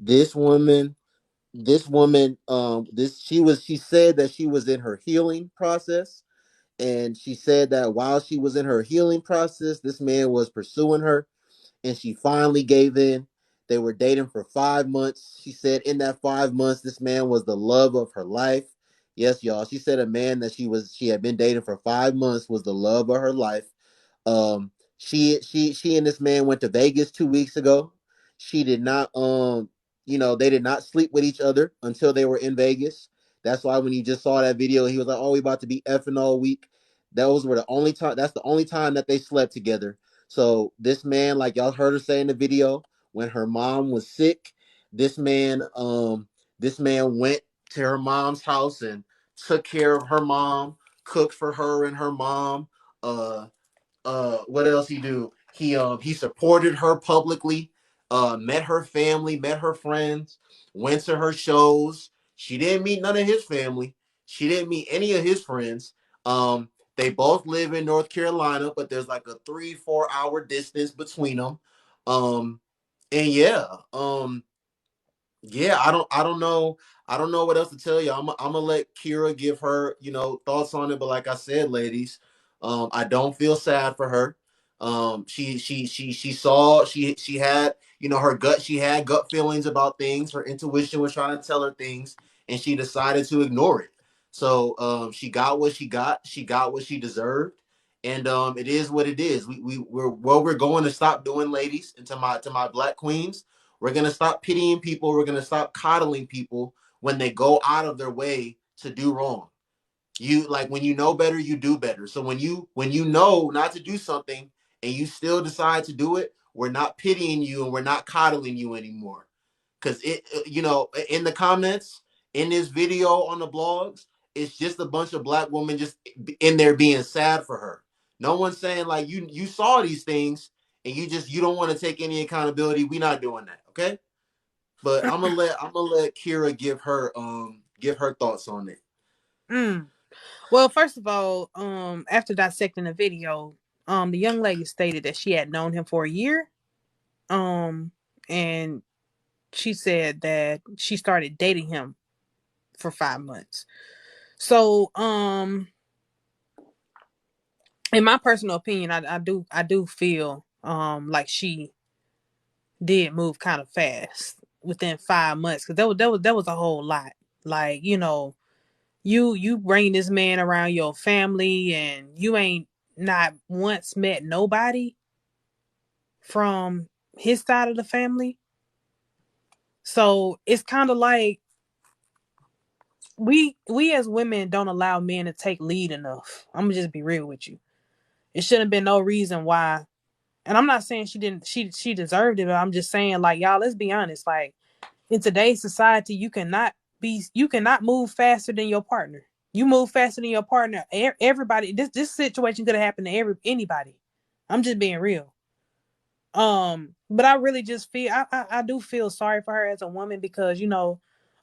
This woman, she said that she was in her healing process, and she said that while she was in her healing process, this man was pursuing her, and she finally gave in. They were dating for 5 months. She said in that 5 months, this man was the love of her life. Yes, y'all. She said a man that she had been dating for 5 months was the love of her life. She and this man went to Vegas 2 weeks ago. She did not they did not sleep with each other until they were in Vegas. That's why when you just saw that video, he was like, "Oh, we about to be effing all week." Those were the only time. That's the only time that they slept together. So this man, like y'all heard her say in the video, when her mom was sick, this man, this man went to her mom's house and took care of her mom, cooked for her and her mom. Uh, what else he do? He supported her publicly, met her family, met her friends, went to her shows. She didn't meet none of his family. She didn't meet any of his friends. They both live in North Carolina, but there's like a 3-4 hour distance between them. Um, and yeah, I don't know what else to tell you. I'm gonna let Kira give her, thoughts on it. But like I said, ladies, I don't feel sad for her. She saw she had, her gut. She had gut feelings about things. Her intuition was trying to tell her things, and she decided to ignore it. So she got what she got. She got what she deserved, and it is what it is. We're what we're going to stop doing, ladies, and to my black queens. We're going to stop pitying people. We're going to stop coddling people when they go out of their way to do wrong. You like when you know better, you do better. So when you know not to do something and you still decide to do it, we're not pitying you and we're not coddling you anymore. Cuz in the comments in this video on the blogs, it's just a bunch of black women just in there being sad for her. No one's saying like you saw these things and you don't want to take any accountability. We're not doing that, okay? But I'm gonna let Kira give her thoughts on it. Mm. Well, first of all, after dissecting the video, the young lady stated that she had known him for a year. And she said that she started dating him for 5 months. So, in my personal opinion, I do feel like she did move kind of fast within 5 months, because that was a whole lot. Like, you bring this man around your family and you ain't not once met nobody from his side of the family. So it's kind of like we as women don't allow men to take lead enough. I'm gonna just be real with you. It shouldn't have been no reason why. And I'm not saying she didn't she deserved it, but I'm just saying, like, y'all, let's be honest. Like, in today's society, you cannot move faster than your partner. You move faster than your partner. Everybody, this situation could have happened to anybody. I'm just being real. But I really just feel I do feel sorry for her as a woman, because a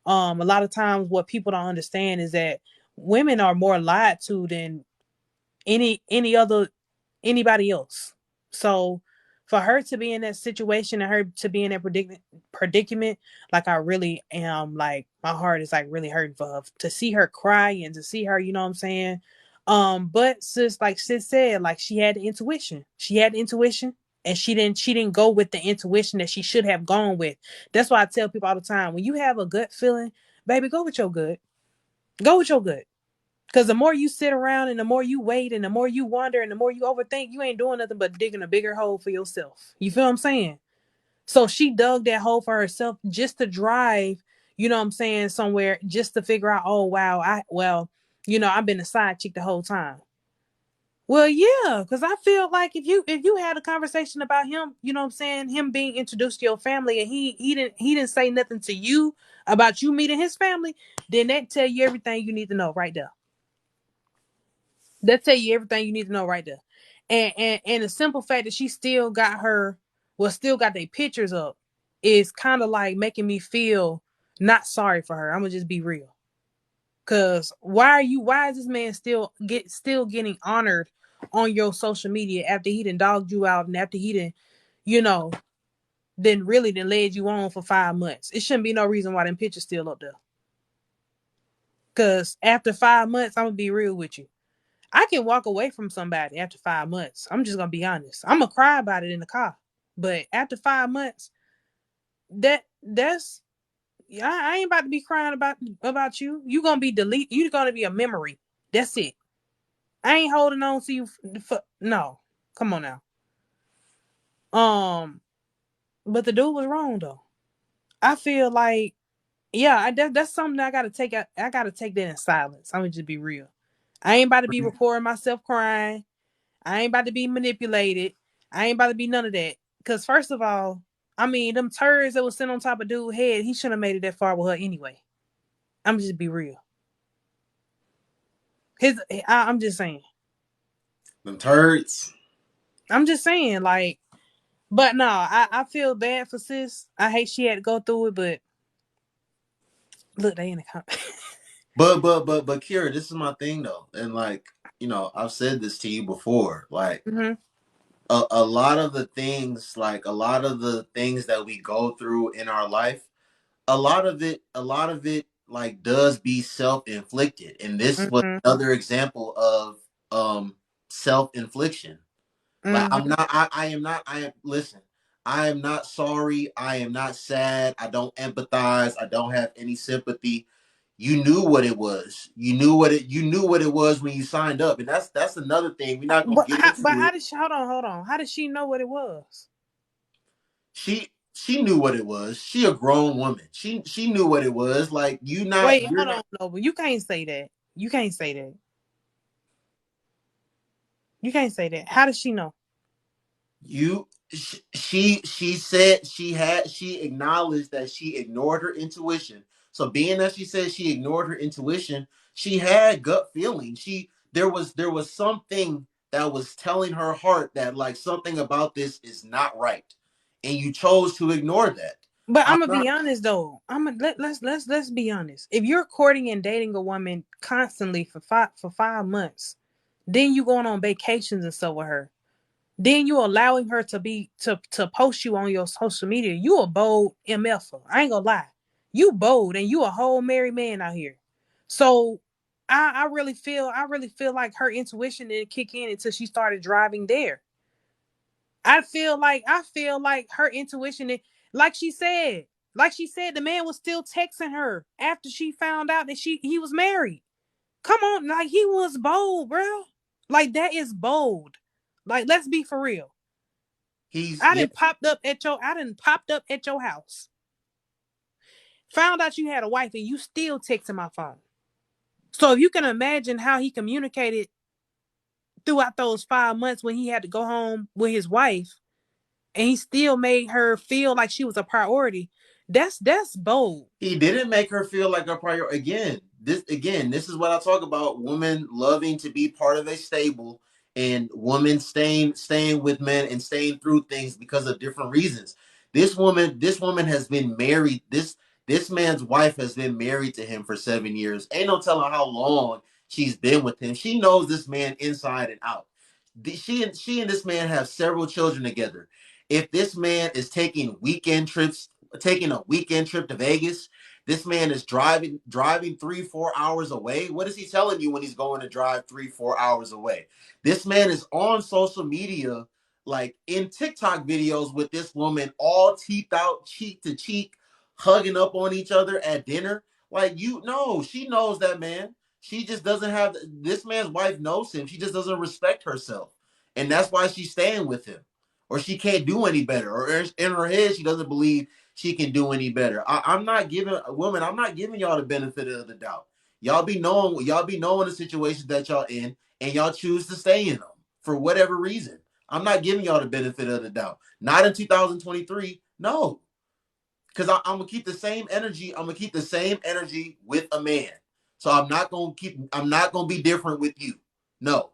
lot of times what people don't understand is that women are more lied to than any other anybody else. So for her to be in that situation and her to be in that predicament, like, I really am, like, my heart is like really hurting for her, to see her cry and to see her, you know what I'm saying? But sis said, like, she had intuition, and she didn't go with the intuition that she should have gone with. That's why I tell people all the time, when you have a gut feeling, baby, go with your gut. Go with your gut. Because the more you sit around and the more you wait and the more you wonder and the more you overthink, you ain't doing nothing but digging a bigger hole for yourself. You feel what I'm saying? So she dug that hole for herself just to drive, you know what I'm saying, somewhere, just to figure out, oh wow, I've been a side chick the whole time. Well, yeah, because I feel like if you had a conversation about him, you know what I'm saying, him being introduced to your family, and he didn't say nothing to you about you meeting his family, then that tell you everything you need to know right there. That tell you everything you need to know right there. And the simple fact that she still got their pictures up, is kind of like making me feel not sorry for her. I'm gonna just be real. Cause why is this man still getting honored on your social media after he done dogged you out, and after he done, you know, then led you on for 5 months. It shouldn't be no reason why them pictures still up there. Cause after 5 months, I'm gonna be real with you. I can walk away from somebody after 5 months. I'm just gonna be honest. I'm gonna cry about it in the car. But after 5 months, that's I ain't about to be crying about you. You gonna be delete. You gonna be a memory. That's it. I ain't holding on to you. No, come on now. Um, but the dude was wrong though. I feel like, yeah, that's something I gotta take. I gotta take that in silence. I'm gonna just be real. I ain't about to be recording myself crying. I ain't about to be manipulated. I ain't about to be none of that. Cause first of all, I mean, them turds that was sitting on top of dude's head, he shouldn't have made it that far with her anyway. I'm just be real. I'm just saying. Them turds. I'm just saying, like, but no, I feel bad for sis. I hate she had to go through it, but look, they in the comment. But Kira, this is my thing though, and like, I've said this to you before. Like, Mm-hmm. a lot of the things, like a lot of the things that we go through in our life, a lot of it like does be self-inflicted, and this was Mm-hmm. another example of self-infliction. Like, Mm-hmm. I am not, I am, listen, I am not sorry. I am not sad. I don't empathize. I don't have any sympathy. You knew what it was. You knew what it was when you signed up. And that's another thing. We're not gonna get But into how it. did she hold on? How did she know what it was? She knew what it was. She a grown woman. She knew what it was. Like, Wait, you're hold not on, no, but you can't say that. You can't say that. You can't say that. How does she know? you she said she acknowledged that she ignored her intuition. So being that she said she ignored her intuition, she had gut feeling. There was something that was telling her heart that, like, something about this is not right, and you chose to ignore that. But I'm I'm gonna be not. honest though. Let's be honest. If you're courting and dating a woman constantly for 5 months, then you going on vacations and stuff with her, then you allowing her to post you on your social media. You a bold MF. I ain't gonna lie. You bold and you a whole married man out here. So I really feel like her intuition didn't kick in until she started driving there. I feel like her intuition, like she said, the man was still texting her after she found out that he was married. Come on, like he was bold, bro. Like that is bold. Like let's be for real. He's I Yeah. didn't popped up at your house. Found out you had a wife and you still texting my phone. So if you can imagine how he communicated throughout those 5 months when he had to go home with his wife and he still made her feel like she was a priority. That's bold. He didn't make her feel like a priority. This is what I talk about: women loving to be part of a stable, and women staying with men and staying through things because of different reasons. This woman has been married. This man's wife has been married to him for 7 years. Ain't no telling how long she's been with him. She knows this man inside and out. She and this man have several children together. If this man is taking a weekend trip to Vegas, this man is driving 3-4 hours away. What is he telling you when he's going to drive 3-4 hours away? This man is on social media, like in TikTok videos with this woman, all teeth out, cheek to cheek, hugging up on each other at dinner. Like, you know, she knows that man. She just doesn't have this man's wife knows him. She just doesn't respect herself. And that's why she's staying with him. Or she can't do any better. Or in her head, she doesn't believe she can do any better. I'm not giving women. I'm not giving y'all the benefit of the doubt. Y'all be knowing the situations that y'all in, and y'all choose to stay in them for whatever reason. I'm not giving y'all the benefit of the doubt. Not in 2023. No, because I'm gonna keep the same energy. I'm gonna keep the same energy with a man. So I'm not gonna be different with you. No,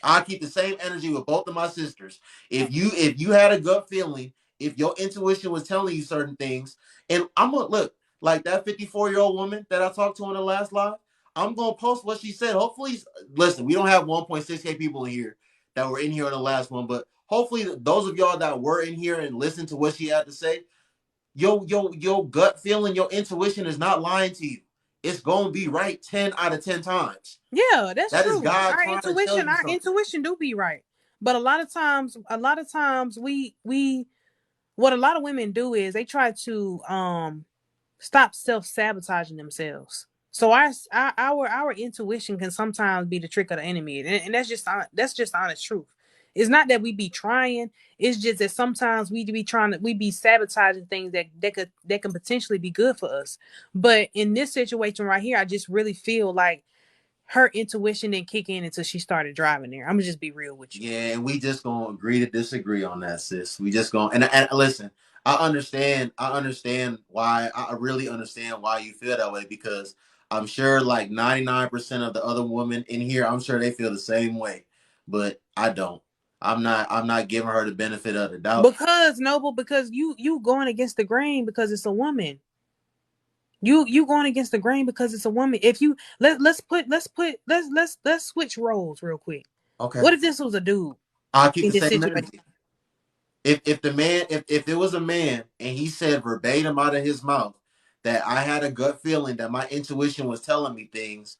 I keep the same energy with both of my sisters. If you had a gut feeling, if your intuition was telling you certain things, and I'm gonna look like that 54-year-old woman that I talked to in the last live. I'm gonna post what she said. Hopefully, listen, we don't have 1.6K people in here that were in here on the last one, but hopefully those of y'all that were in here and listened to what she had to say, your gut feeling, your intuition is not lying to you. It's gonna be right 10 out of 10 times. Yeah, that's That is true. God Our trying to tell intuition, you our something. intuition do be right. But a lot of times we what a lot of women do is they try to stop self-sabotaging themselves. So our intuition can sometimes be the trick of the enemy. And that's just honest truth. It's not that we be trying, it's just that sometimes we be sabotaging things that can potentially be good for us. But in this situation right here, I just really feel like her intuition didn't kick in until she started driving there. I'm gonna just be real with you. Yeah, and we just gonna agree to disagree on that, sis. We just gonna and listen. I understand. I understand why. I really understand why you feel that way because I'm sure like 99% of the other women in here, I'm sure they feel the same way. But I don't. I'm not giving her the benefit of the doubt. Because Noble, because you going against the grain because it's a woman. You going against the grain because it's a woman. If you let's switch roles real quick. Okay. What if this was a dude I'll keep in the this same situation? energy. If the man if it was a man and he said verbatim out of his mouth that I had a gut feeling that my intuition was telling me things,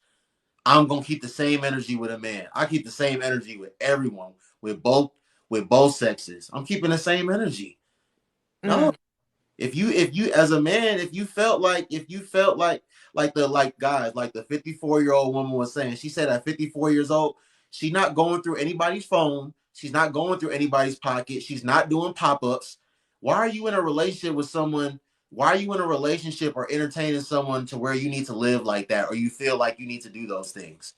I'm gonna keep the same energy with a man. I keep the same energy with everyone, with both sexes. I'm keeping the same energy. No, Mm. if you as a man, if you felt like the like guys, like the 54-year-old woman was saying, she said at 54 years old, she's not going through anybody's phone, she's not going through anybody's pocket, she's not doing pop-ups. Why are you in a relationship with someone? Why are you in a relationship or entertaining someone to where you need to live like that or you feel like you need to do those things?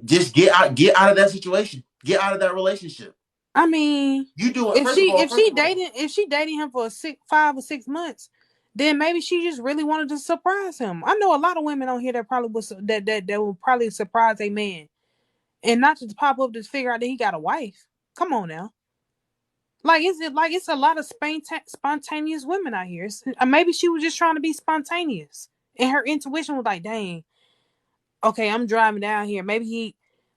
Just get out of that situation. Get out of that relationship. I mean, You do it. if she dating him for 5 or 6 months, then maybe she just really wanted to surprise him. I know a lot of women on here that probably was that will probably surprise a man and not just pop up to figure out that he got a wife. Come on now. It's a lot of spontaneous women out here. Maybe she was just trying to be spontaneous, and her intuition was like, "Dang, okay, I'm driving down here.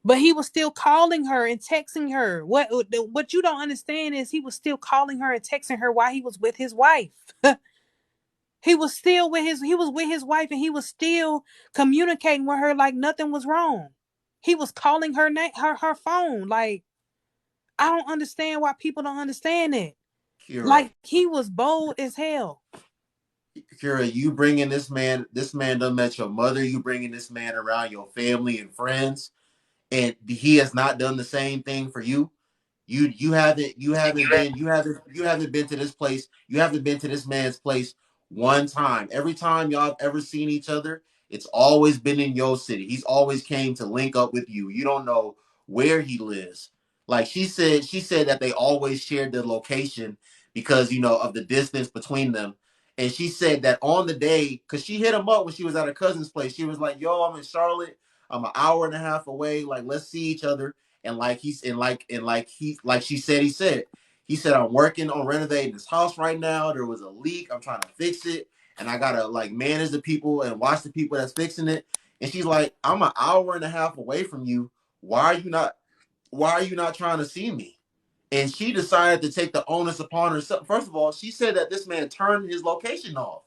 But he was still calling her and texting her. What you don't understand is he was still calling her and texting her while he was with his wife. He was with his wife, and he was still communicating with her like nothing was wrong. He was calling her phone. Like, I don't understand why people don't understand it. Kira, Like, he was bold as hell. Kira, you bringing this man. This man done met your mother. You bringing this man around your family and friends, and he has not done the same thing for you. You haven't been to this place. You haven't been to this man's place one time. Every time y'all have ever seen each other, it's always been in your city. He's always came to link up with you. You don't know where he lives. Like she said that they always shared the location because of the distance between them. And she said that on the day, because she hit him up when she was at her cousin's place, she was like, "Yo, I'm in Charlotte. I'm an hour and a half away. Like, let's see each other." And like she said, he said, I'm working on renovating this house right now. There was a leak. I'm trying to fix it. And I gotta like manage the people and watch the people that's fixing it. And she's like, I'm an hour and a half away from you. Why are you not trying to see me? And she decided to take the onus upon herself. First of all, she said that this man turned his location off.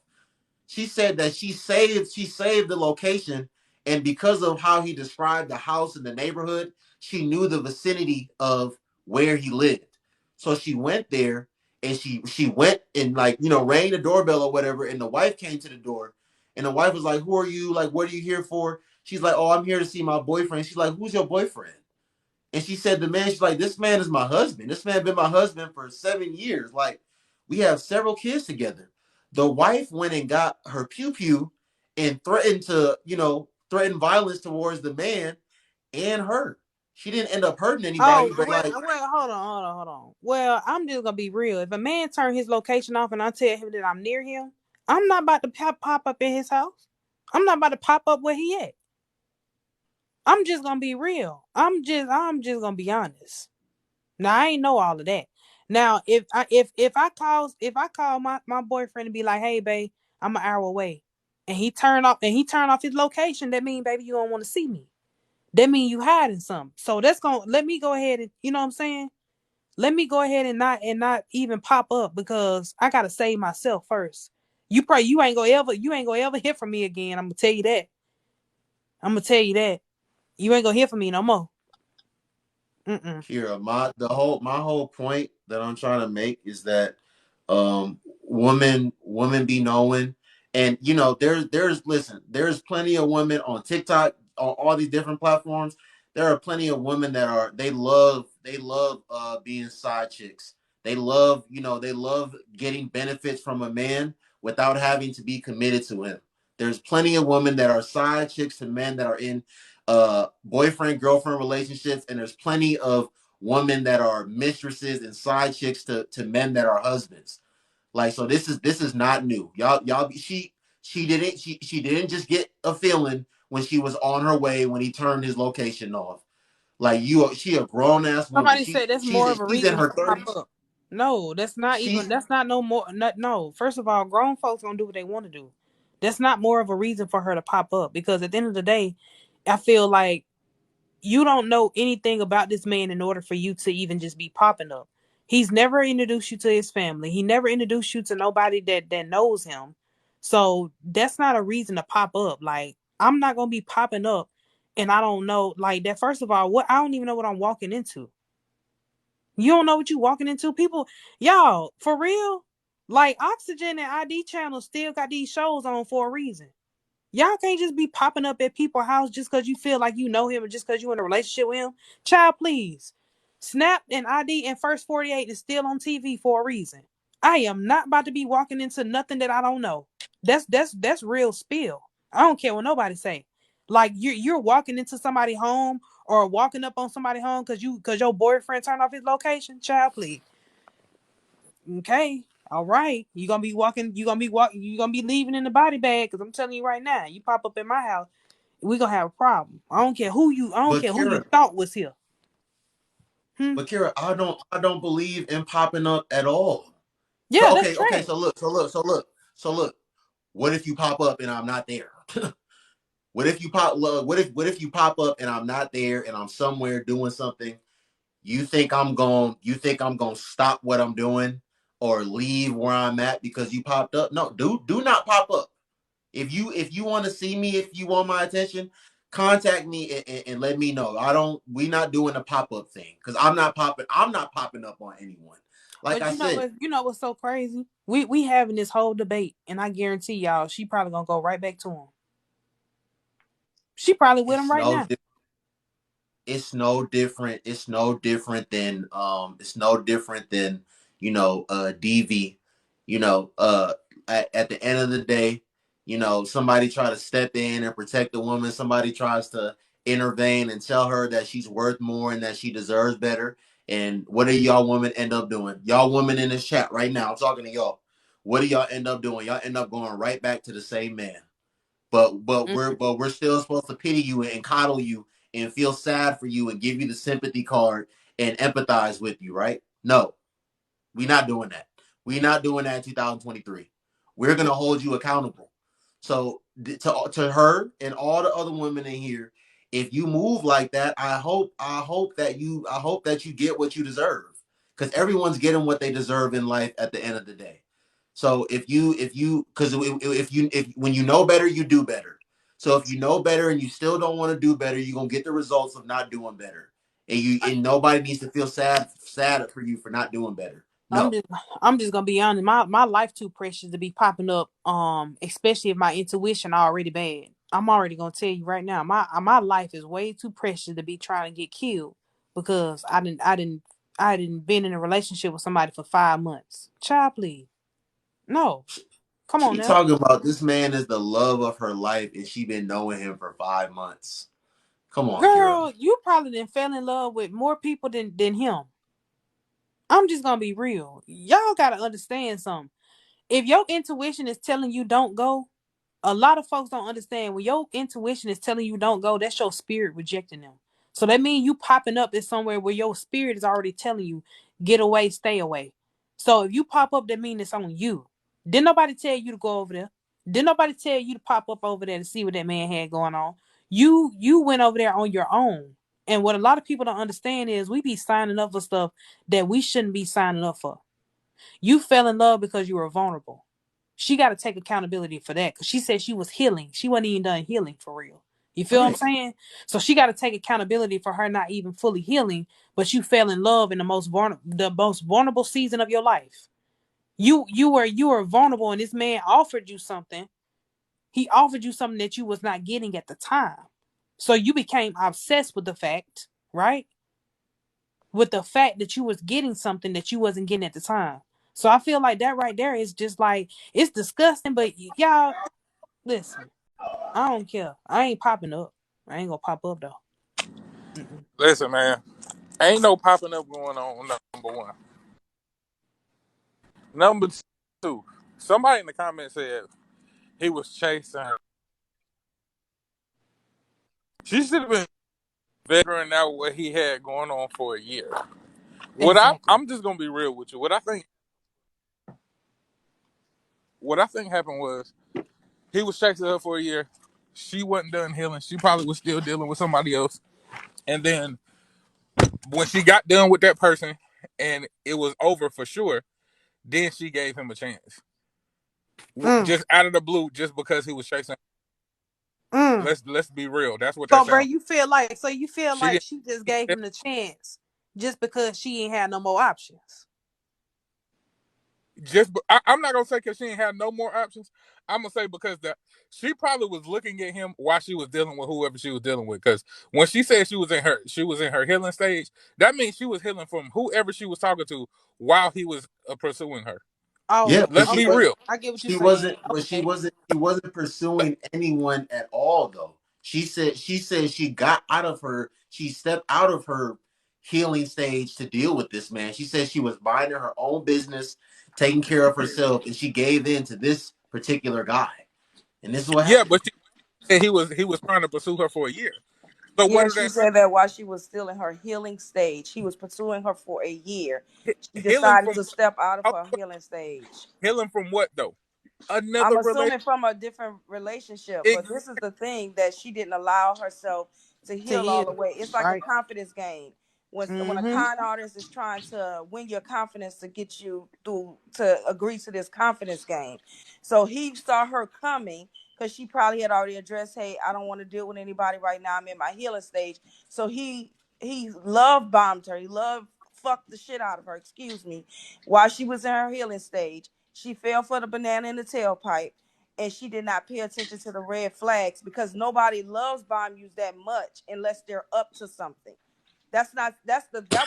She said that she saved the location, and because of how he described the house and the neighborhood, she knew the vicinity of where he lived. So she went there and she went and like rang the doorbell or whatever, and the wife came to the door, and the wife was like, "Who are you? Like, what are you here for?" She's like, "Oh, I'm here to see my boyfriend." She's like, "Who's your boyfriend?" And she said, "The man." She's like, "This man is my husband. This man been my husband for 7 years. Like, we have several kids together." The wife went and got her pew pew and threatened to, threaten violence towards the man and her. She didn't end up hurting Oh anybody, but well, like, hold on. Well, I'm just gonna be real. If a man turn his location off and I tell him that I'm near him, I'm not about to pop up in his house. I'm not about to pop up where he at. I'm just gonna be real. I'm just gonna be honest. Now I ain't know all of that. Now if I call my boyfriend and be like, hey babe, I'm an hour away, and he turn off his location, that mean baby you don't want to see me. That mean you hiding something. So that's gonna let me go ahead and you know what I'm saying? Let me go ahead and not even pop up because I gotta save myself first. You ain't gonna ever hear from me again. I'm gonna tell you that. I'm gonna tell you that. You ain't gonna hear from me no more. Mm-mm. Kira, my whole point that I'm trying to make is that women be knowing, and there's listen, there's plenty of women on TikTok, on all these different platforms. There are plenty of women that are they love being side chicks. They love getting benefits from a man without having to be committed to him. There's plenty of women that are side chicks to men that are in boyfriend girlfriend relationships, and there's plenty of women that are mistresses and side chicks to men that are husbands. Like, so this is not new. Y'all she didn't just get a feeling when she was on her way when he turned his location off. Like, she a grown ass woman. Somebody She said that's she's more of a she's in reason her to pop 30s. up. No, that's not She even. That's not no more. No. First of all, grown folks gonna do what they want to do. That's not more of a reason for her to pop up because at the end of the day, I feel like you don't know anything about this man in order for you to even just be popping up. He's never introduced you to his family. He never introduced you to nobody that knows him. So that's not a reason to pop up. Like, I'm not gonna be popping up and I don't know like that. First of all, what I don't even know what I'm walking into. You don't know what you walking into. People, y'all, for real? Like Oxygen and ID channel still got these shows on for a reason. Y'all can't just be popping up at people's house just because you feel like you know him or just because you're in a relationship with him. Child, please. Snap and ID and First 48 is still on TV for a reason. I am not about to be walking into nothing that I don't know. That's real spill. I don't care what nobody say. Like you're walking into somebody's home or walking up on somebody's home because your boyfriend turned off his location. Child, please. Okay. All right. You're gonna be leaving in the body bag because I'm telling you right now, you pop up in my house, we're gonna have a problem. I don't but care who you Kira, thought was here. Hmm? I don't believe in popping up at all. So Yeah, that's okay, trash. so look. What if you pop up and I'm not there? What if you pop up and I'm not there and I'm somewhere doing something? You think I'm going to stop what I'm doing or leave where I'm at because you popped up? No, do not pop up. If you want to see me, if you want my attention, contact me and let me know. We not doing a pop-up thing because I'm not popping up on anyone. Like But I said, you know what's so crazy? We having this whole debate, and I guarantee y'all, she probably gonna go right back to him. She probably with him it's right no now. it's no different than DV. At the end of the day, somebody try to step in and protect the woman. Somebody tries to intervene and tell her that she's worth more and that she deserves better. And what do y'all women end up doing? Y'all women in this chat right now, I'm talking to y'all. What do y'all end up doing? Y'all end up going right back to the same man. But we're still supposed to pity you and coddle you and feel sad for you and give you the sympathy card and empathize with you, right? No, we're not doing that. We're not doing that in 2023. We're gonna hold you accountable. So to her and all the other women in here, if you move like that, I hope that you get what you deserve. Because everyone's getting what they deserve in life at the end of the day. So if when you know better, you do better. So if you know better and you still don't want to do better, you're gonna get the results of not doing better. And nobody needs to feel sad for you for not doing better. I'm No. just I'm just gonna be honest. My life too precious to be popping up. Especially if my intuition already bad. I'm already gonna tell you right now. My life is way too precious to be trying to get killed because I didn't been in a relationship with somebody for 5 months. Child, please. No. Come on She now. talking about this man is the love of her life and she been knowing him for 5 months. Come on, Kira. Girl, you probably didn't fell in love with more people than him. I'm just gonna be real. Y'all gotta understand something. If your intuition is telling you don't go, a lot of folks don't understand when your intuition is telling you don't go, that's your spirit rejecting them. So that means you popping up is somewhere where your spirit is already telling you, get away, stay away. So if you pop up, that means it's on you. Didn't nobody tell you to go over there? Didn't nobody tell you to pop up over there to see what that man had going on? You went over there on your own. And what a lot of people don't understand is we be signing up for stuff that we shouldn't be signing up for. You fell in love because you were vulnerable. She got to take accountability for that because she said she was healing. She wasn't even done healing for real. You feel what I'm Right. saying? So she got to take accountability for her not even fully healing, but you fell in love in the most vulnerable season of your life. You were vulnerable, and this man offered you something. He offered you something that you was not getting at the time. So you became obsessed with the fact, right? With the fact that you was getting something that you wasn't getting at the time. So I feel like that right there is just like it's disgusting, but y'all listen. I don't care. I ain't popping up. I ain't gonna pop up though. Mm-mm. Listen, man, ain't no popping up going on. Number one. Number two. Somebody in the comments said he was chasing her. She should have been figuring out what he had going on for a year. Exactly. I'm just gonna be real with you. What I think happened was he was chasing her for a year. She wasn't done healing. She probably was still dealing with somebody else. And then when she got done with that person and it was over for sure, then she gave him a chance. Mm, Just out of the blue, just because he was chasing. mm. Let's be real. That's what that So, bro, sounds. you feel like She didn't. she just gave him the chance just because she ain't had no more options. I'm not gonna say because she ain't had no more options. I'm gonna say because that she probably was looking at him while she was dealing with whoever she was dealing with. Because when she said she was in her healing stage, that means she was healing from whoever she was talking to while he was pursuing her. Yeah, Oh, but Let's she be okay. was real. I get what you're she saying. wasn't but Okay. she wasn't pursuing anyone at all though. She said she got out of her she stepped out of her healing stage to deal with this man. She said she was minding her own business, taking care of herself, and she gave in to this particular guy. And this is what Yeah, happened. but she said he was trying to pursue her for a year. So what Yeah, did she that say? said that while she was still in her healing stage, he was pursuing her for a year. She Healing decided from to step out of her healing stage. healing from what though? I'm Another relation. assuming from a different relationship, but this is the thing that she didn't allow herself to To heal all heal. the way. It's like a Right. confidence game. When a Mm-hmm. con artist is trying to win your confidence to get you through to agree to this confidence game. So he saw her coming because she probably had already addressed, hey, I don't want to deal with anybody right now. I'm in my healing stage. So he love bombed her. He love fucked the shit out of her, excuse me, while she was in her healing stage. She fell for the banana in the tailpipe, and she did not pay attention to the red flags because nobody loves bomb use that much unless they're up to something. That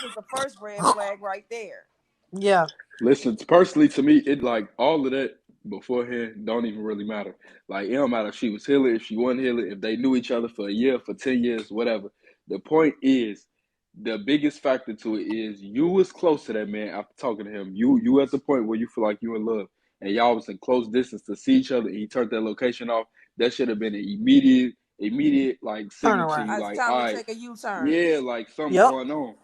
was the first red flag right there. Yeah. Listen, personally to me, it like all of that beforehand don't even really matter. Like it don't matter if she was healing, if she wasn't healing, if they knew each other for a year, for 10 years, whatever. The point is, the biggest factor to it is you was close to that man after talking to him. You at the point where you feel like you in love, and y'all was in close distance to see each other. And he turned that location off. That should have been an immediate like Turn signal to around. you, It's like, time all to right, take a U-turn. yeah, like something Yep. going on.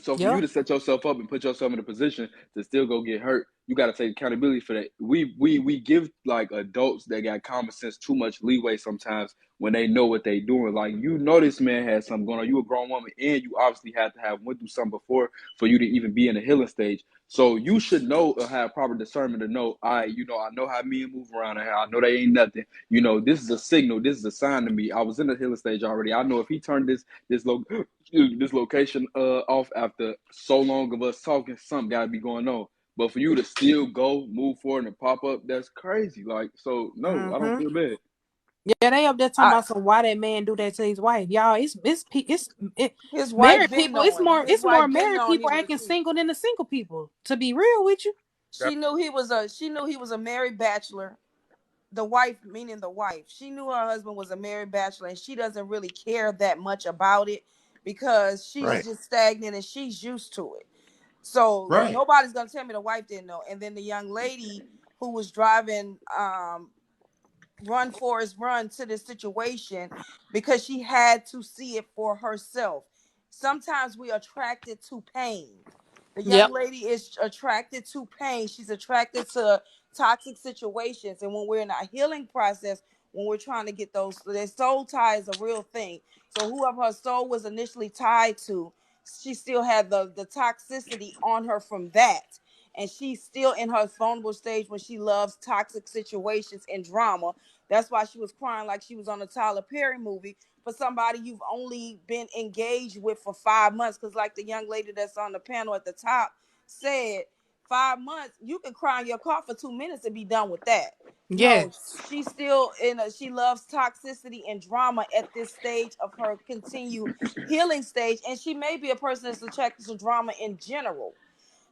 So for you Yep. to set yourself up and put yourself in a position to still go get hurt, you got to take accountability for that. We give like adults that got common sense too much leeway sometimes when they know what they doing. Like this man had something going on. You a grown woman, and you obviously had to have went through something before for you to even be in a healing stage. So you should know or have proper discernment to know. I know how men move around here. I know they ain't nothing. This is a signal. This is a sign to me. I was in the healing stage already. I know if he turned this location off after so long of us talking, something got to be going on. But for you to still go, move forward, and pop up, that's crazy. Like, so no, I don't Mm-hmm. feel bad. Yeah, they up there talking I about some why that man do that to his wife. Y'all, it's His wife married been people. It's knowing. more His it's more wife been married knowing he people was a acting cheat. single than the single people. To be real with you. She knew he was a married bachelor. The wife, meaning the wife, she knew her husband was a married bachelor, and she doesn't really care that much about it because she's Right. just stagnant and she's used to it. So Right. nobody's gonna tell me the wife didn't know. And then the young lady who was driving Run Forest Run to this situation because she had to see it for herself. Sometimes we are attracted to pain. The young Yep. lady is attracted to pain. She's attracted to toxic situations. And when we're in our healing process, when we're trying to get those. Their soul tie is a real thing. So whoever her soul was initially tied to, she still had the toxicity on her from that. And she's still in her vulnerable stage when she loves toxic situations and drama. That's why she was crying like she was on a Tyler Perry movie for somebody you've only been engaged with for 5 months. Because like the young lady that's on the panel at the top said, 5 months, you can cry in your car for 2 minutes and be done with that. No, Yes. she's still she loves toxicity and drama at this stage of her continued healing stage. And she may be a person that's attracted to drama in general.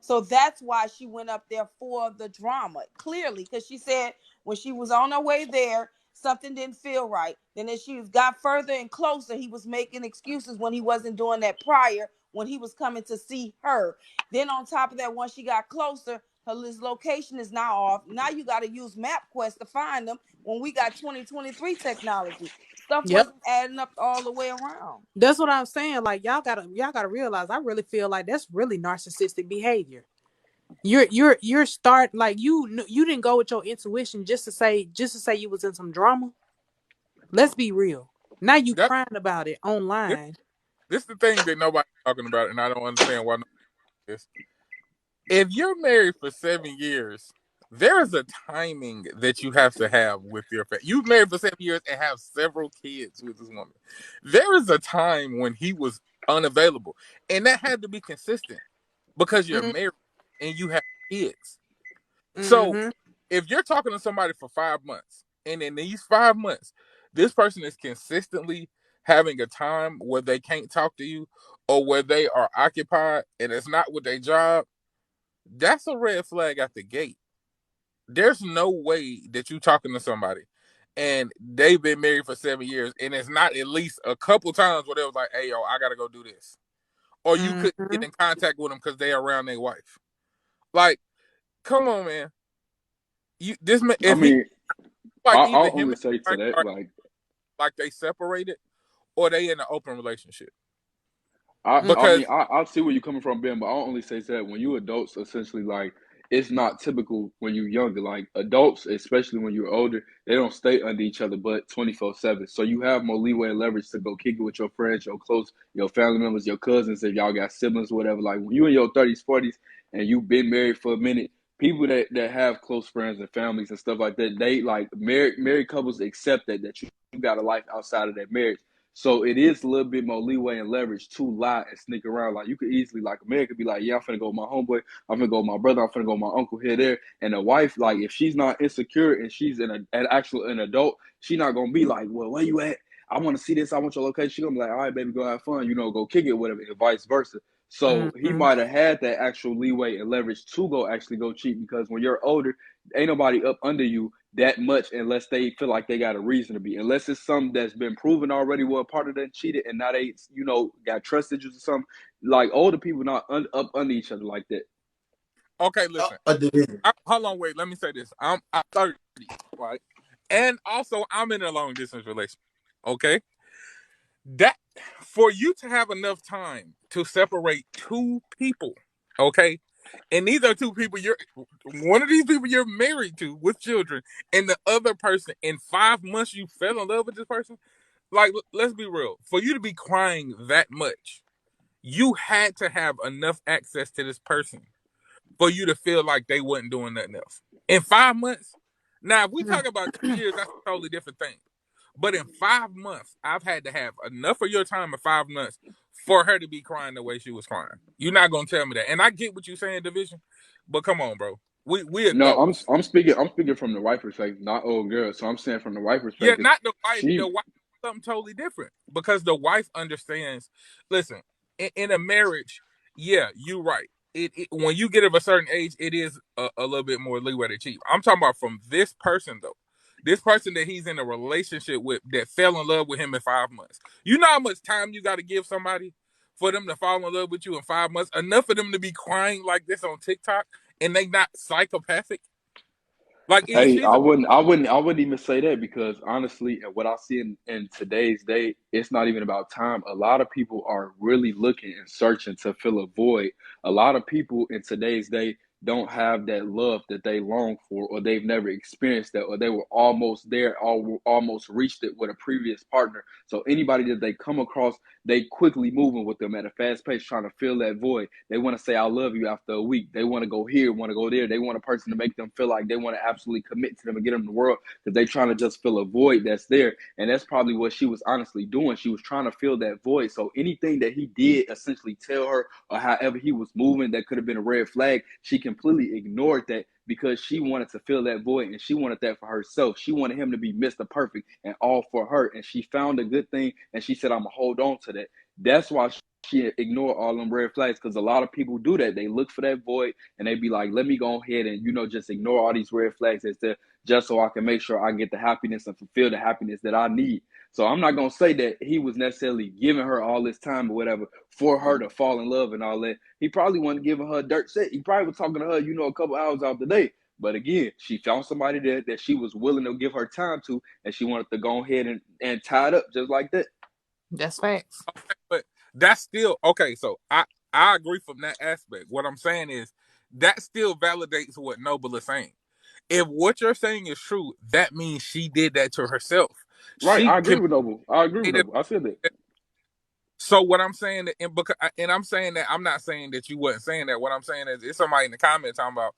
So that's why she went up there for the drama, clearly, because she said when she was on her way there, something didn't feel right. Then as she got further and closer, he was making excuses when he wasn't doing that prior, when he was coming to see her. Then on top of that, once she got closer, his location is now off. Now you got to use MapQuest to find them when we got 2023 technology. Stuff Yep. wasn't adding up all the way around. That's what I'm saying. Like y'all gotta realize. I really feel like that's really narcissistic behavior. You're start like you didn't go with your intuition just to say you was in some drama. Let's be real. Now you That crying about it this online. this is the thing that nobody's talking about, and I don't understand why. This. If you're married for 7 years, there is a timing that you have to have with your family. You've married for 7 years and have several kids with this woman. There is a time when he was unavailable, and that had to be consistent because you're Mm, married and you have kids. So mm-hmm. if you're talking to somebody for 5 months, and in these 5 months, this person is consistently having a time where they can't talk to you or where they are occupied and it's not with their job, that's a red flag at the gate. There's no way that you're talking to somebody and they've been married for 7 years and it's not at least a couple times where they was like, hey, yo, I got to go do this. Or you couldn't Mm-hmm. get in contact with them because they're around their wife. Like, come on, man. I If he mean, like either I'll him only and say his to wife that, are like they separated or they in an open relationship. I Because mean, I see where you're coming from, Ben, but I'll only say that when you adults, essentially, like, it's not typical when you're younger. Like, adults, especially when you're older, they don't stay under each other but 24/7. So you have more leeway and leverage to go kick it with your friends, your close, your family members, your cousins, if y'all got siblings, whatever. Like, when you in your 30s, 40s, and you've been married for a minute, people that have close friends and families and stuff like that, they, like, married couples accept that you got a life outside of that marriage. So it is a little bit more leeway and leverage to lie and sneak around. Like, you could easily, like, a man could be like, yeah, I'm finna go with my homeboy, I'm finna go with my brother, I'm finna go with my uncle here, there. And the wife, like, if she's not insecure and she's an actual an adult, she not gonna be like, well, where you at? I want to see this. I want your location. She gonna be like, all right, baby, go have fun. Go kick it with him, and vice versa. So he Mm-hmm. might have had that actual leeway and leverage to actually go cheat, because when you're older, ain't nobody up under you that much unless they feel like they got a reason to be. Unless it's something that's been proven already where a part of them cheated and now they, got trust issues or something. Like, older people not up under each other like that. okay, listen. A division. Hold on, wait. Let me say this. I'm 30, right? And also, I'm in a long distance relationship. Okay, that for you to have enough time to separate two people, okay, and these are two people you're one of these people you're married to with children, and the other person in 5 months you fell in love with this person. Like, let's be real. For you to be crying that much, you had to have enough access to this person for you to feel like they wasn't doing nothing else. In 5 months, now if we talk about 2 years, that's a totally different thing. But in 5 months, I've had to have enough of your time in 5 months for her to be crying the way she was crying. You're not gonna tell me that. And I get what you're saying, division, but come on, bro. We No, adults. I'm speaking from the wife perspective, not old girl. So I'm saying from the wife Yeah, perspective, not the wife. The she wife is something totally different because the wife understands. Listen, in a marriage, yeah, you're right. When you get of a certain age, it is a little bit more leeway to cheat. I'm talking about from this person though. This person that he's in a relationship with that fell in love with him in 5 months. You know how much time you got to give somebody for them to fall in love with you in 5 months? Enough for them to be crying like this on TikTok and they not psychopathic. Like Hey, she's I wouldn't even say that, because honestly, and what I see in today's day, it's not even about time. A lot of people are really looking and searching to fill a void. A lot of people in today's day, don't have that love that they long for, or they've never experienced that, or they were almost there, or almost reached it with a previous partner. So anybody that they come across, they quickly moving with them at a fast pace, trying to fill that void. They want to say I love you after a week. They want to go here, want to go there. They want a person to make them feel like they want to absolutely commit to them and get them in the world, because they trying to just fill a void that's there. And that's probably what she was honestly doing. She was trying to fill that void. So anything that he did essentially tell her, or however he was moving, that could have been a red flag, she completely ignored that, because she wanted to fill that void, and she wanted that for herself. She wanted him to be Mr. Perfect and all for her. And she found a good thing, and she said, I'm going to hold on to that. That's why she ignored all them red flags, because a lot of people do that. They look for that void, and they be like, let me go ahead and, just ignore all these red flags instead, just so I can make sure I get the happiness and fulfill the happiness that I need. So I'm not going to say that he was necessarily giving her all this time or whatever for her to fall in love and all that. He probably wasn't giving her a dirt set. He probably was talking to her, a couple hours out the day. But again, she found somebody that she was willing to give her time to, and she wanted to go ahead and tie it up just like that. That's facts. Okay, but that's still okay. So I agree from that aspect. What I'm saying is that still validates what Noble is saying. If what you're saying is true, that means she did that to herself. Right, She I agree with Noble. I said that. So what I'm saying, and I'm saying that I'm not saying that you wasn't saying that. What I'm saying is, it's somebody in the comments talking about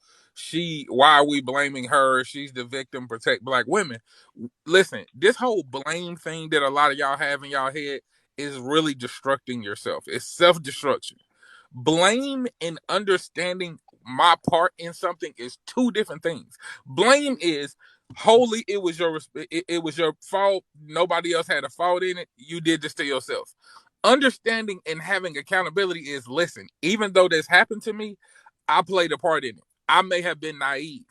why are we blaming her? She's the victim, protect black women. Listen, this whole blame thing that a lot of y'all have in y'all head is really destructing yourself. It's self-destruction. Blame and understanding my part in something is two different things. Blame is wholly it was your fault. Nobody else had a fault in it. You did this to yourself. Understanding and having accountability is, listen, even though this happened to me, I played a part in it. I may have been naive.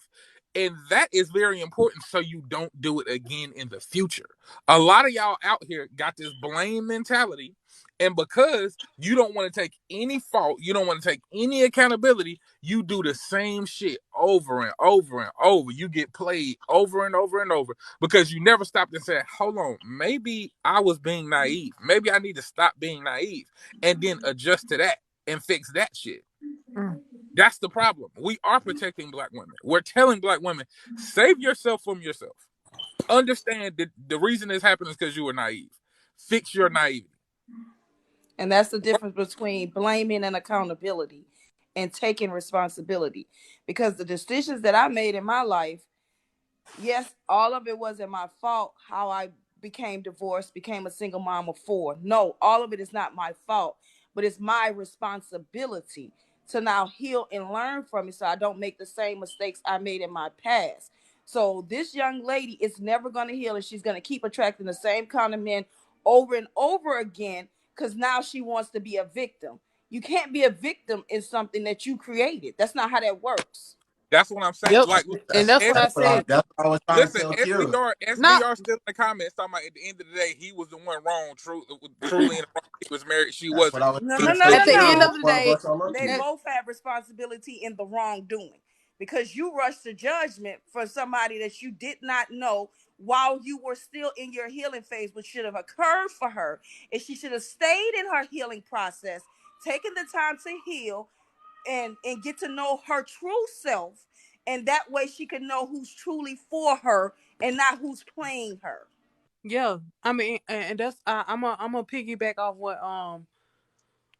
And that is very important, so you don't do it again in the future. A lot of y'all out here got this blame mentality, and because you don't want to take any fault, you don't want to take any accountability, you do the same shit over and over and over. You get played over and over and over because you never stopped and said, hold on, maybe I was being naive. Maybe I need to stop being naive and then adjust to that and fix that shit. That's the problem. We are protecting black women. We're telling black women, save yourself from yourself. Understand that the reason this happened is because you were naive. Fix your naivety. And that's the difference between blaming and accountability and taking responsibility. Because the decisions that I made in my life, yes, all of it wasn't my fault. How I became divorced, became a single mom of 4. No, all of it is not my fault, but it's my responsibility to now heal and learn from it so I don't make the same mistakes I made in my past. So this young lady is never going to heal, and she's going to keep attracting the same kind of men over and over again, because now she wants to be a victim. You can't be a victim in something that you created. That's not how that works. That's what I'm saying. Yep. Like, And that's what I said. That's what I was trying to listen, tell Kira. Not SBR still in the comments talking about at the end of the day, he was the one wrong, truly in the wrong. He was married, she That's what wasn't. I was No, trying no, to no, say, at no, the Kira. end no. of That's the why I day. brought y'all up They here. both have responsibility in the wrongdoing, because you rushed to judgment for somebody that you did not know while you were still in your healing phase, which should have occurred for her. And she should have stayed in her healing process, taken the time to heal and get to know her true self. And that way she can know who's truly for her and not who's playing her. Yeah, I mean, and that's I'm gonna piggyback off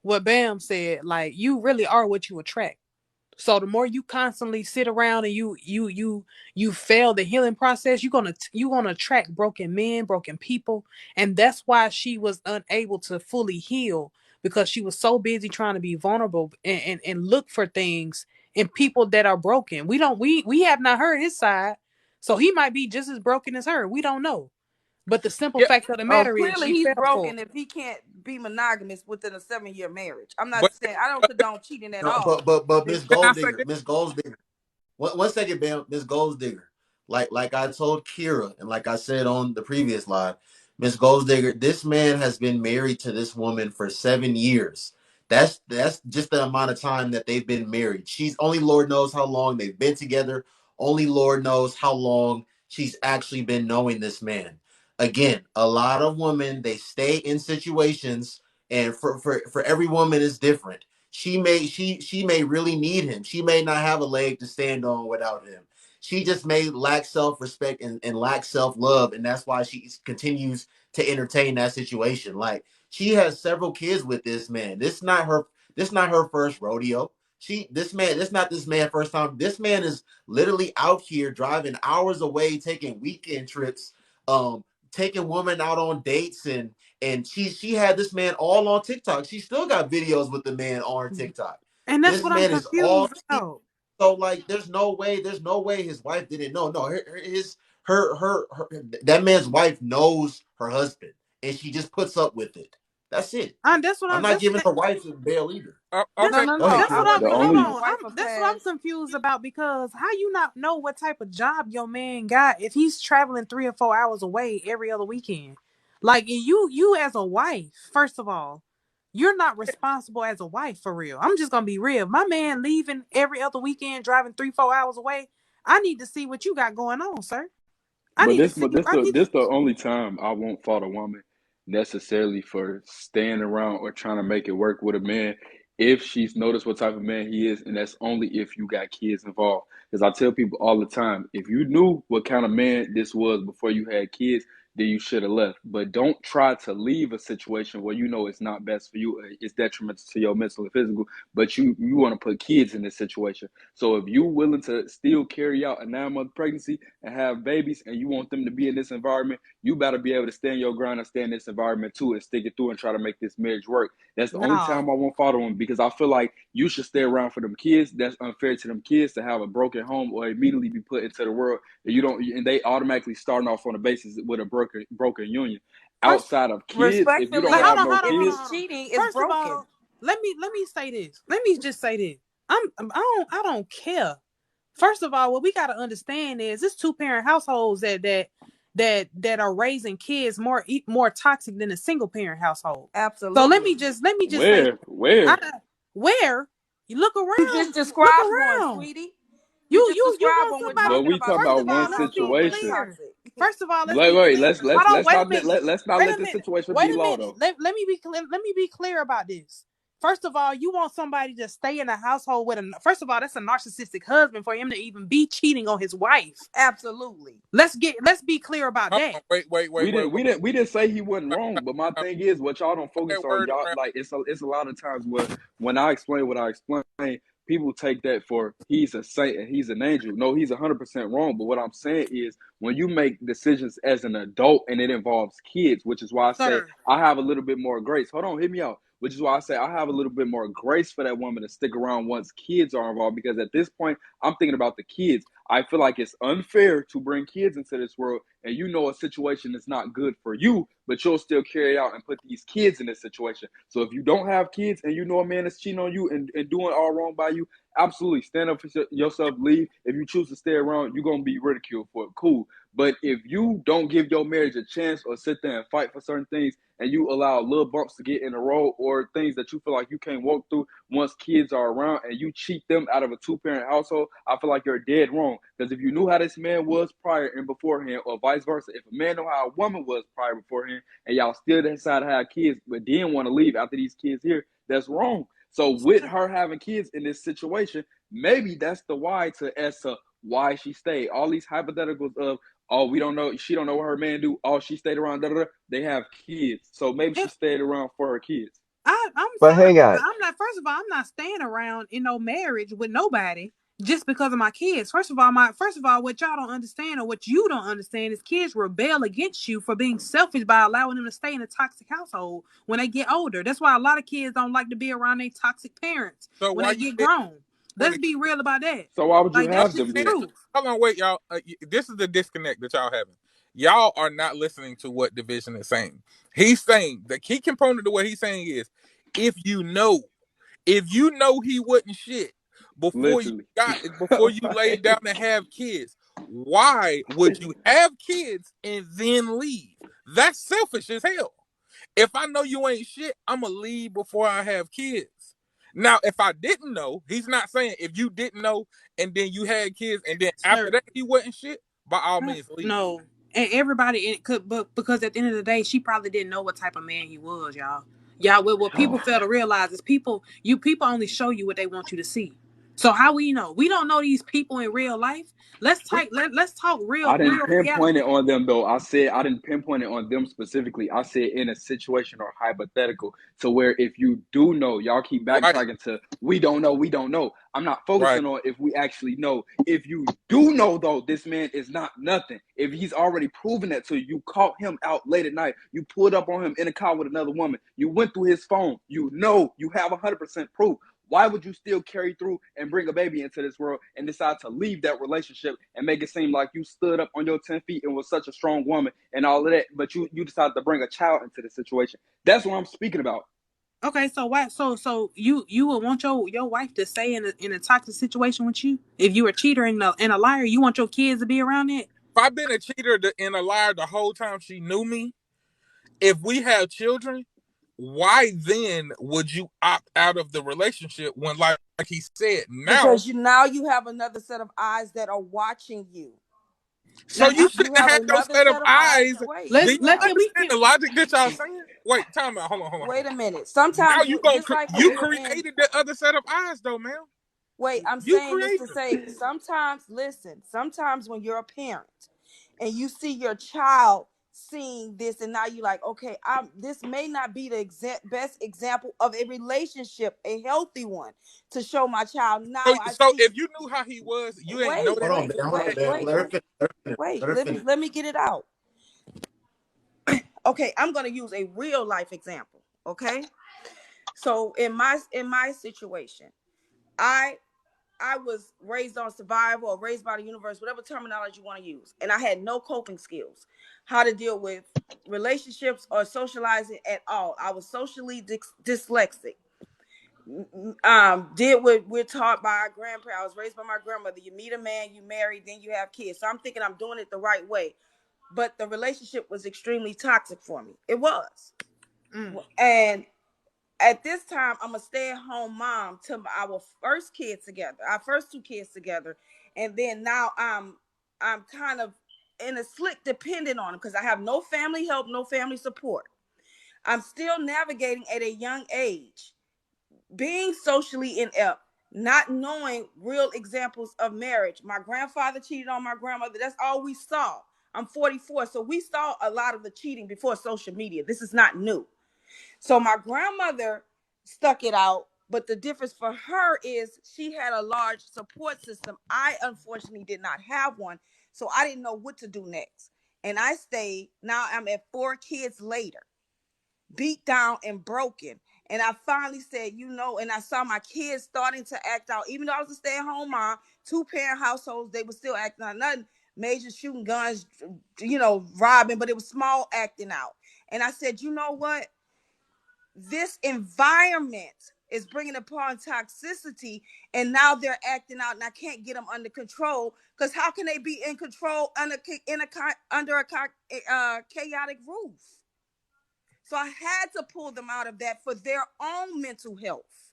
what Bam said. Like, you really are what you attract. So the more you constantly sit around and you fail the healing process, you're gonna attract broken men, broken people, and that's why she was unable to fully heal, because she was so busy trying to be vulnerable and look for things in people that are broken. We have not heard his side, so he might be just as broken as her. We don't know. But the simple Yeah, fact of the Oh, matter is, clearly she he's fell for it. broken if he can't be monogamous within a 7-year marriage. I'm not but, saying I don't but condone cheating at No, all. but Miss can I say Golddigger, this? Miss Golddigger. One second, Bam, Miss Golddigger. Like I told Kira, and like I said on the previous live, Miss Golddigger, this man has been married to this woman for 7 years. That's just the amount of time that they've been married. She's only Lord knows how long they've been together. Only Lord knows how long she's actually been knowing this man. Again, a lot of women, they stay in situations, and for every woman is different. she may really need him. She may not have a leg to stand on without him. She just may lack self-respect and lack self-love, and that's why she continues to entertain that situation. Like, she has several kids with this man. This not her first rodeo. This not this man first time. This man is literally out here driving hours away, taking weekend trips, taking women out on dates, and she had this man all on TikTok. She still got videos with the man on her TikTok. And that's This what I'm man is all confused about. so, like, there's no way his wife didn't know. No, her that man's wife knows her husband, and she just puts up with it. That's it. That's what I'm not giving her wife a bail either. That's, No, Okay. no, Go ahead, no. that's I what Kira. I'm. The wasn't Hold giving only the on. wife a That's what I'm pass. confused about, because how you not know what type of job your man got if he's traveling 3 or 4 hours away every other weekend? Like, you as a wife, first of all, you're not responsible as a wife for real. I'm just gonna be real. My man leaving every other weekend, driving 3, 4 hours away. I need to see what you got going on, sir. I But need to this, see. but this I the need. this the only time I won't fault a woman necessarily for staying around or trying to make it work with a man if she's noticed what type of man he is, and that's only if you got kids involved. Because I tell people all the time, if you knew what kind of man this was before you had kids, then you should have left. But don't try to leave a situation where you know it's not best for you, it's detrimental to your mental and physical, but you want to put kids in this situation. So if you're willing to still carry out a 9-month pregnancy and have babies and you want them to be in this environment, you better be able to stand your ground and stay in this environment too and stick it through and try to make this marriage work. That's the only No. time I won't follow them, because I feel like you should stay around for them kids. That's unfair to them kids to have a broken home or immediately be put into the world and you don't, and they automatically starting off on the basis with a broken union. First, Outside of kids, if you don't like, Respectfully, have no if kids, he's hold on. cheating, it's First of broken. all, let me say this. Let me just say this. I don't care. First of all, what we got to understand is this 2-parent households that are raising kids more toxic than a single parent household. So let Absolutely. me just say, where where you look You just around, look described one, around. sweetie. You You just you you described want one. We're somebody? but talking we about talking First about of single one all, parent let's be household that's situation. clear. toxic. First of all, let's Wait, be wait, clear. Hold on, let's wait a not minute. let's not Wait let a the minute. situation Wait be a law minute. though. Let me be clear. Let me be clear about this. First of all, you want somebody to stay in a household with a. First of all, that's a narcissistic husband for him to even be cheating on his wife. Absolutely. Let's be clear about Hold that. on. We didn't say he wasn't wrong, but my thing is what y'all don't Put focus that on. word Y'all around. like it's a lot of times where when I explain what I explain, people take that for he's a saint and he's an angel. No, he's 100% wrong. But what I'm saying is when you make decisions as an adult and it involves kids, which is why I say Sir. I have a little bit more grace. Hold on, hear me out. Which is why I say I have a little bit more grace for that woman to stick around once kids are involved, because at this point I'm thinking about the kids. I feel like it's unfair to bring kids into this world and you know a situation is not good for you, but you'll still carry out and put these kids in this situation. So if you don't have kids and you know a man is cheating on you and doing all wrong by you, absolutely stand up for yourself, leave. If you choose to stay around, you're going to be ridiculed for it. Cool. But if you don't give your marriage a chance or sit there and fight for certain things and you allow little bumps to get in a row or things that you feel like you can't walk through once kids are around and you cheat them out of a 2-parent household, I feel like you're dead wrong. Because if you knew how this man was prior and beforehand, or vice versa, if a man know how a woman was prior beforehand and y'all still decide to have kids but didn't want to leave after these kids here, that's wrong. So with her having kids in this situation, maybe that's the why to as to why she stayed. All these hypotheticals of, oh, we don't know, she don't know what her man do. Oh, she stayed around. Da, da, da. They have kids, so maybe she stayed around for her kids. I'm But fine. hey, guys, I'm not. First of all, I'm not staying around in no marriage with nobody just because of my kids. First of all, what y'all don't understand or what you don't understand is kids rebel against you for being selfish by allowing them to stay in a toxic household when they get older. That's why a lot of kids don't like to be around their toxic parents So when why they you get did grown. for Let's the be real about that. So why would you Like, no, that's have just them the you then? didn't. truth. Hold on, wait, y'all. This is the disconnect that y'all having. Y'all are not listening to what Division is saying. He's saying the key component of what he's saying is if you know. If you know he wasn't shit Literally. before you laid down to have kids, why would you have kids and then leave? That's selfish as hell. If I know you ain't shit, I'ma leave before I have kids. Now, if I didn't know, he's not saying if you didn't know and then you had kids and then after Sir, that he wasn't shit, by all means leave. no. And everybody, it could, but because at the end of the day, she probably didn't know what type of man he was, y'all. Yeah, what people fail to realize is people only show you what they want you to see. So how we know? We don't know these people in real life. Let's talk I real didn't pinpoint reality. it on them though. I said I didn't pinpoint it on them specifically. I said in a situation or hypothetical to where if you do know, y'all keep Right, backtracking to we don't know, we don't know. I'm not right. focusing on if we actually know. If you do know though, this man is not nothing. If he's already proven that to you, you caught him out late at night, you pulled up on him in a car with another woman, you went through his phone, you know you have 100% proof. Why would you still carry through and bring a baby into this world and decide to leave that relationship and make it seem like you stood up on your 10 feet and was such a strong woman and all of that, but you decided to bring a child into the situation? That's what I'm speaking about. Okay, so why? So you would want your wife to stay in a toxic situation with you if you were a cheater and a liar? You want your kids to be around it? If I've been a cheater and a liar the whole time she knew me, if we have children, why then would you opt out of the relationship when, like he said, now? Because now you have another set of eyes that are watching you. So you You shouldn't have have those another set of set of eyes. eyes. Wait, Do Let's you you have. can we understand the logic that y'all saying? Wait, time out. Hold Wait on. a minute. Now Sometimes, you gonna just like when you you're in. created the other set of eyes, though, man. Wait, I'm You saying this created to them. say sometimes, listen, sometimes when you're a parent and you see your child seeing this, and now you're like, okay, this may not be the best example of a relationship, a healthy one, to show my child. Now I So see. if you knew how he was, you ain't know Wait, that Hold on, before wait, man. you Hold on, had wait, man. kids. wait, Let her finish. Let her finish. wait. Let her finish. Let me get it out. Okay, I'm gonna use a real life example. Okay, so in my situation, I I was raised on survival or raised by the universe, whatever terminology you want to use. And I had no coping skills, how to deal with relationships or socializing at all. I was socially dyslexic. Did what we're taught by our grandparents. I was raised by my grandmother. You meet a man, you marry, then you have kids. So I'm thinking I'm doing it the right way. But the relationship was extremely toxic for me. It was. And at this time, I'm a stay-at-home mom to our first kid together, our first two kids together, and then now I'm kind of in a slick dependent on him because I have no family help, no family support. I'm still navigating at a young age, being socially inept, not knowing real examples of marriage. My grandfather cheated on my grandmother. That's all we saw. I'm 44, so we saw a lot of the cheating before social media. This is not new. So my grandmother stuck it out, but the difference for her is she had a large support system. I unfortunately did not have one, so I didn't know what to do next. And I stayed. Now I'm at 4 kids later, beat down and broken. And I finally said, and I saw my kids starting to act out. Even though I was a stay-at-home mom, 2-parent households, they were still acting out. Nothing major, shooting guns, robbing, but it was small acting out. And I said, you know what? This environment is bringing upon toxicity, and now they're acting out, and I can't get them under control, because how can they be in control under a chaotic roof? So I had to pull them out of that for their own mental health.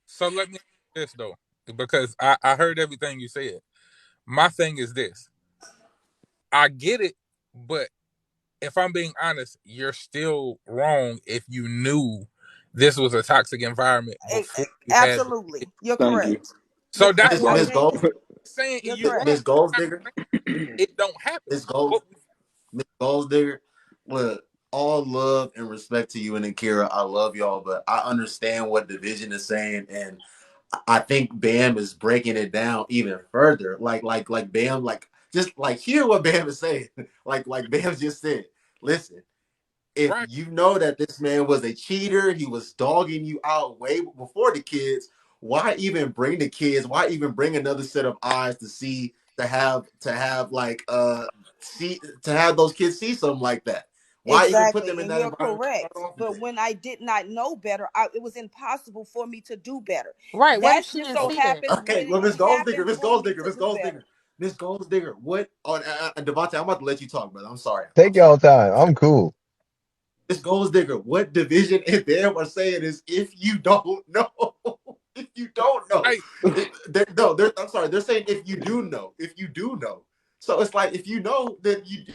So let me ask this though, because I heard everything you said. My thing is this: I get it, but if I'm being honest, you're still wrong if you knew this was a toxic environment before you had the Absolutely, kid. you're Thank you. correct. So that's why I'm Miss Gold, saying You're you correct. Miss Goldsdigger, it don't happen. Miss Gold, But Miss Goldsdigger. Look, all love and respect to you and Akira. I love y'all, but I understand what Division is saying, and I think Bam is breaking it down even further. Like Bam, just hear what Bam is saying. like Bam just said. Listen, if right. you know that this man was a cheater, he was dogging you out way before the kids. Why even bring the kids? Why even bring another set of eyes to see to have those kids see something like that? Why even put them Exactly, in and that you're environment to start correct. off with But it? when I did not know better, it was impossible for me to do better. Right. What if That she just didn't so see that? happens Okay, when well, it Miss Goldsdigger, happened Miss for me Goldsdigger, to Miss do better. Goldsdigger, Miss Goldsdigger. What? Oh, Devontae, I'm about to let you talk, brother. I'm sorry. I'm Take sorry. y'all time. I'm cool. Miss Goldsdigger, what division and them are saying is if you don't know, if you don't know, Right. I'm sorry, they're saying if you do know, if you do know. So it's like if you know, then you do.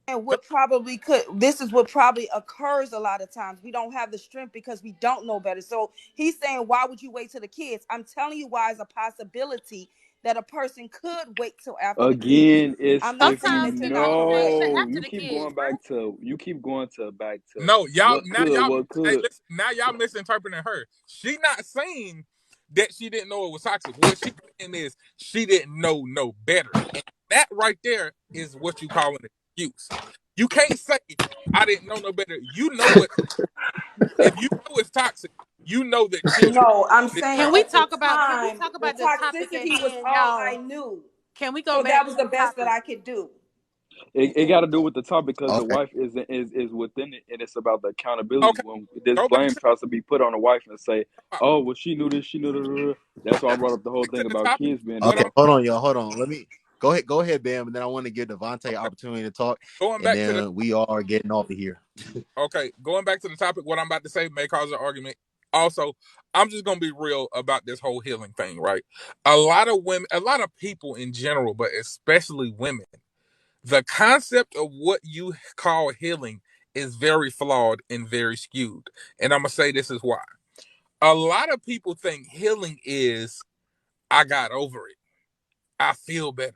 And what probably this is what probably occurs a lot of times. We don't have the strength because we don't know better. So he's saying, why would you wait till the kids? I'm telling you why it's a possibility that a person could wait till after the kids. Again, it's I'm not if saying you Sometimes that you're people not don't wait till correct. know, after the kids, bro. you keep going to back to No, y'all what now could, y'all what hey could. listen, now y'all misinterpreting her. She not saying that she didn't know it was toxic. What she saying is she didn't know no better. And that right there is what you call an excuse. You can't say I didn't know no better. You know what if you know it's toxic, you know that children No, I'm this saying Can toxic. we at the talk about time, the the topic at toxicity was hand, all I y'all? knew. Can we go So back that to was the the best that topic? I could do. It got to do with the topic because the Okay. wife is within it, and it's about the accountability. Okay, When this go back blame to tries to be put on the wife and say, uh, "Oh, well, she knew this, she knew that." That's why I brought up the whole back to thing the about topic. kids being What Okay. I'm involved. Hold on, y'all. Hold on. Let me go ahead. Go ahead, Bam, and then I want to give Devontae an okay. opportunity to talk, Going and back to the then we are getting off of here. okay, going back to the topic, what I'm about to say may cause an argument. Also, I'm just gonna be real about this whole healing thing, right? A lot of women, a lot of people in general, but especially women, the concept of what you call healing is very flawed and very skewed. And I'm gonna say this is why. A lot of people think healing is I got over it. I feel better.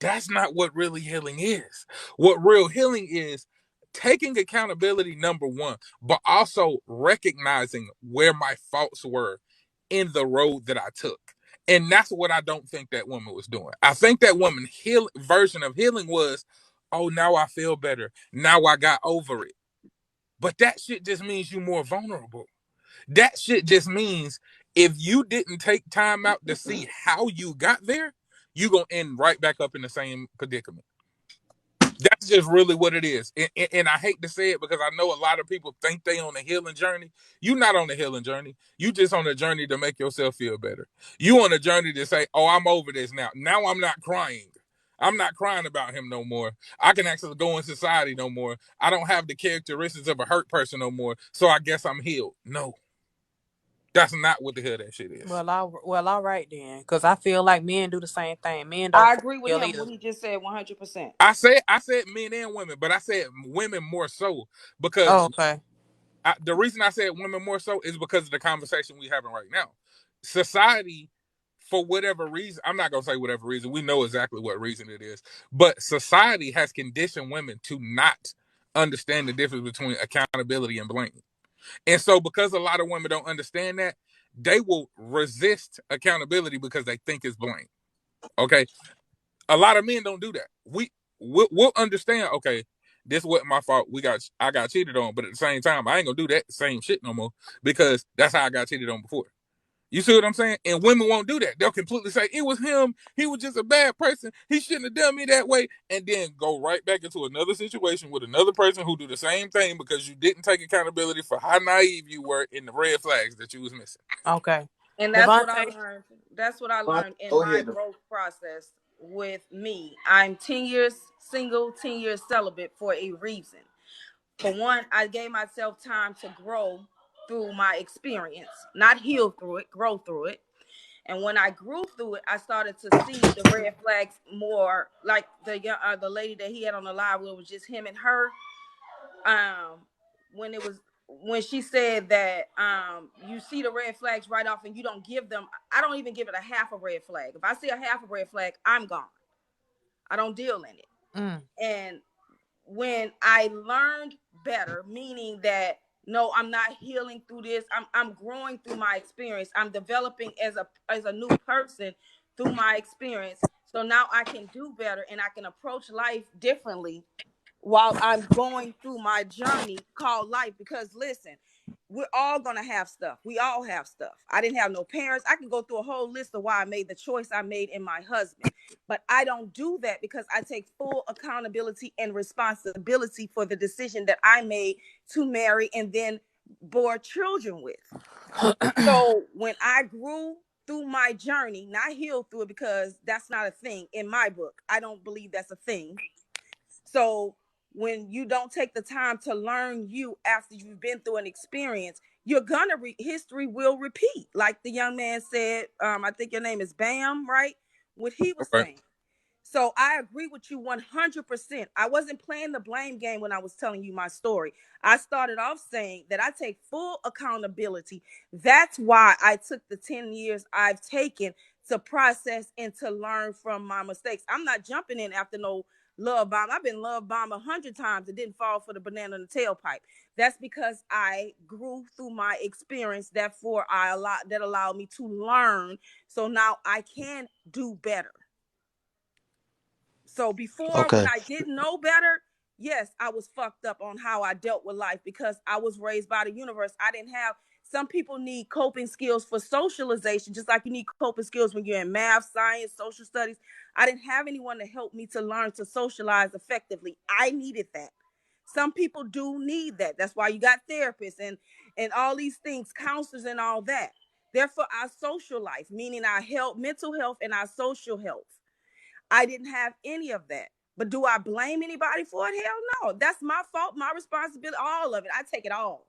That's not what really healing is. What real healing is taking accountability, number one, but also recognizing where my faults were in the road that I took. And that's what I don't think that woman was doing. I think that woman version of healing was, oh, now I feel better. Now I got over it. But that shit just means you're more vulnerable. That shit just means if you didn't take time out to see how you got there, you're going to end right back up in the same predicament. That's just really what it is. And I hate to say it because I know a lot of people think they on a healing journey. You're not on a healing journey. You just on a journey to make yourself feel better. You on a journey to say, oh, I'm over this now. Now I'm not crying. I'm not crying about him no more. I can actually go in society no more. I don't have the characteristics of a hurt person no more. So I guess I'm healed. No, that's not what the hell that shit is. All right then, because I feel like men do the same thing. Men don't I fully agree with heal him either. what he just said 100%. I said men and women, but I said women more so because Oh, okay. the reason I said women more so is because of the conversation we having right now. Society, for whatever reason, I'm not gonna say whatever reason. We know exactly what reason it is, but society has conditioned women to not understand the difference between accountability and blame. And so, because a lot of women don't understand that, they will resist accountability because they think it's blame. Okay, a lot of men don't do that. We'll understand. Okay, this wasn't my fault. I got cheated on, but at the same time, I ain't gonna do that same shit no more because that's how I got cheated on before. You see what I'm saying? And women won't do that. They'll completely say it was him. He was just a bad person. He shouldn't have done me that way, and then go right back into another situation with another person who do the same thing because you didn't take accountability for how naive you were in the red flags that you was missing. Okay. And that's what I Devontae. learned. That's what I Fine. learned in Go my ahead. growth process with me. I'm 10 years single, 10 years celibate for a reason. For one, I gave myself time to grow through my experience, not heal through it, grow through it. And when I grew through it, I started to see the red flags more, like the lady that he had on the live where it was just him and her. Um, when it was when she said that you see the red flags right off and you don't give them. I don't even give it a half a red flag. If I see a half a red flag, I'm gone. I don't deal in it. Mm. And when I learned better, meaning that no, I'm not healing through this. I'm growing through my experience. I'm developing as a new person through my experience. So now I can do better and I can approach life differently while I'm going through my journey called life. Because listen, we're all gonna have stuff. We all have stuff. I didn't have no parents. I can go through a whole list of why I made the choice I made in my husband. But I don't do that because I take full accountability and responsibility for the decision that I made to marry and then bore children with. So when I grew through my journey, not healed through it because that's not a thing in my book. I don't believe that's a thing. So when you don't take the time to learn you after you've been through an experience, you're gonna history will repeat. Like the young man said, I think your name is Bam, right? What he was Okay. saying. So I agree with you 100%. I wasn't playing the blame game when I was telling you my story. I started off saying that I take full accountability. That's why I took the 10 years I've taken to process and to learn from my mistakes. I'm not jumping in after no love bomb. I've been love bombed 100 times and didn't fall for the banana in the tailpipe. That's because I grew through my experience. Therefore, that allowed me to learn. So now I can do better. So before, when Okay. I didn't know better, yes, I was fucked up on how I dealt with life because I was raised by the universe. I didn't have, some people need coping skills for socialization, just like you need coping skills when you're in math, science, social studies. I didn't have anyone to help me to learn to socialize effectively. I needed that. Some people do need that. That's why you got therapists and all these things, counselors and all that. Therefore, our social life, meaning our health, mental health, and our social health. I didn't have any of that. But do I blame anybody for it? Hell no. That's my fault, my responsibility, all of it. I take it all.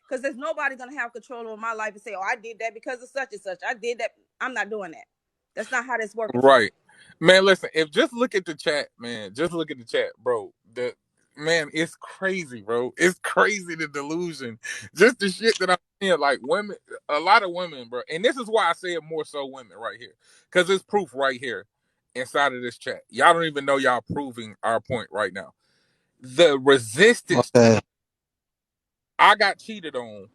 Because there's nobody going to have control over my life and say, oh, I did that because of such and such. I did that. I'm not doing that. That's not how that's working for me. Right. Man, listen, if just look at the chat, man. Just look at the chat, bro. Man, it's crazy, bro. It's crazy the delusion. Just the shit that I'm seeing, like women, a lot of women, bro. And this is why I say it more so women right here. Because it's proof right here inside of this chat. Y'all don't even know y'all proving our point right now. The resistance Okay. I got cheated on,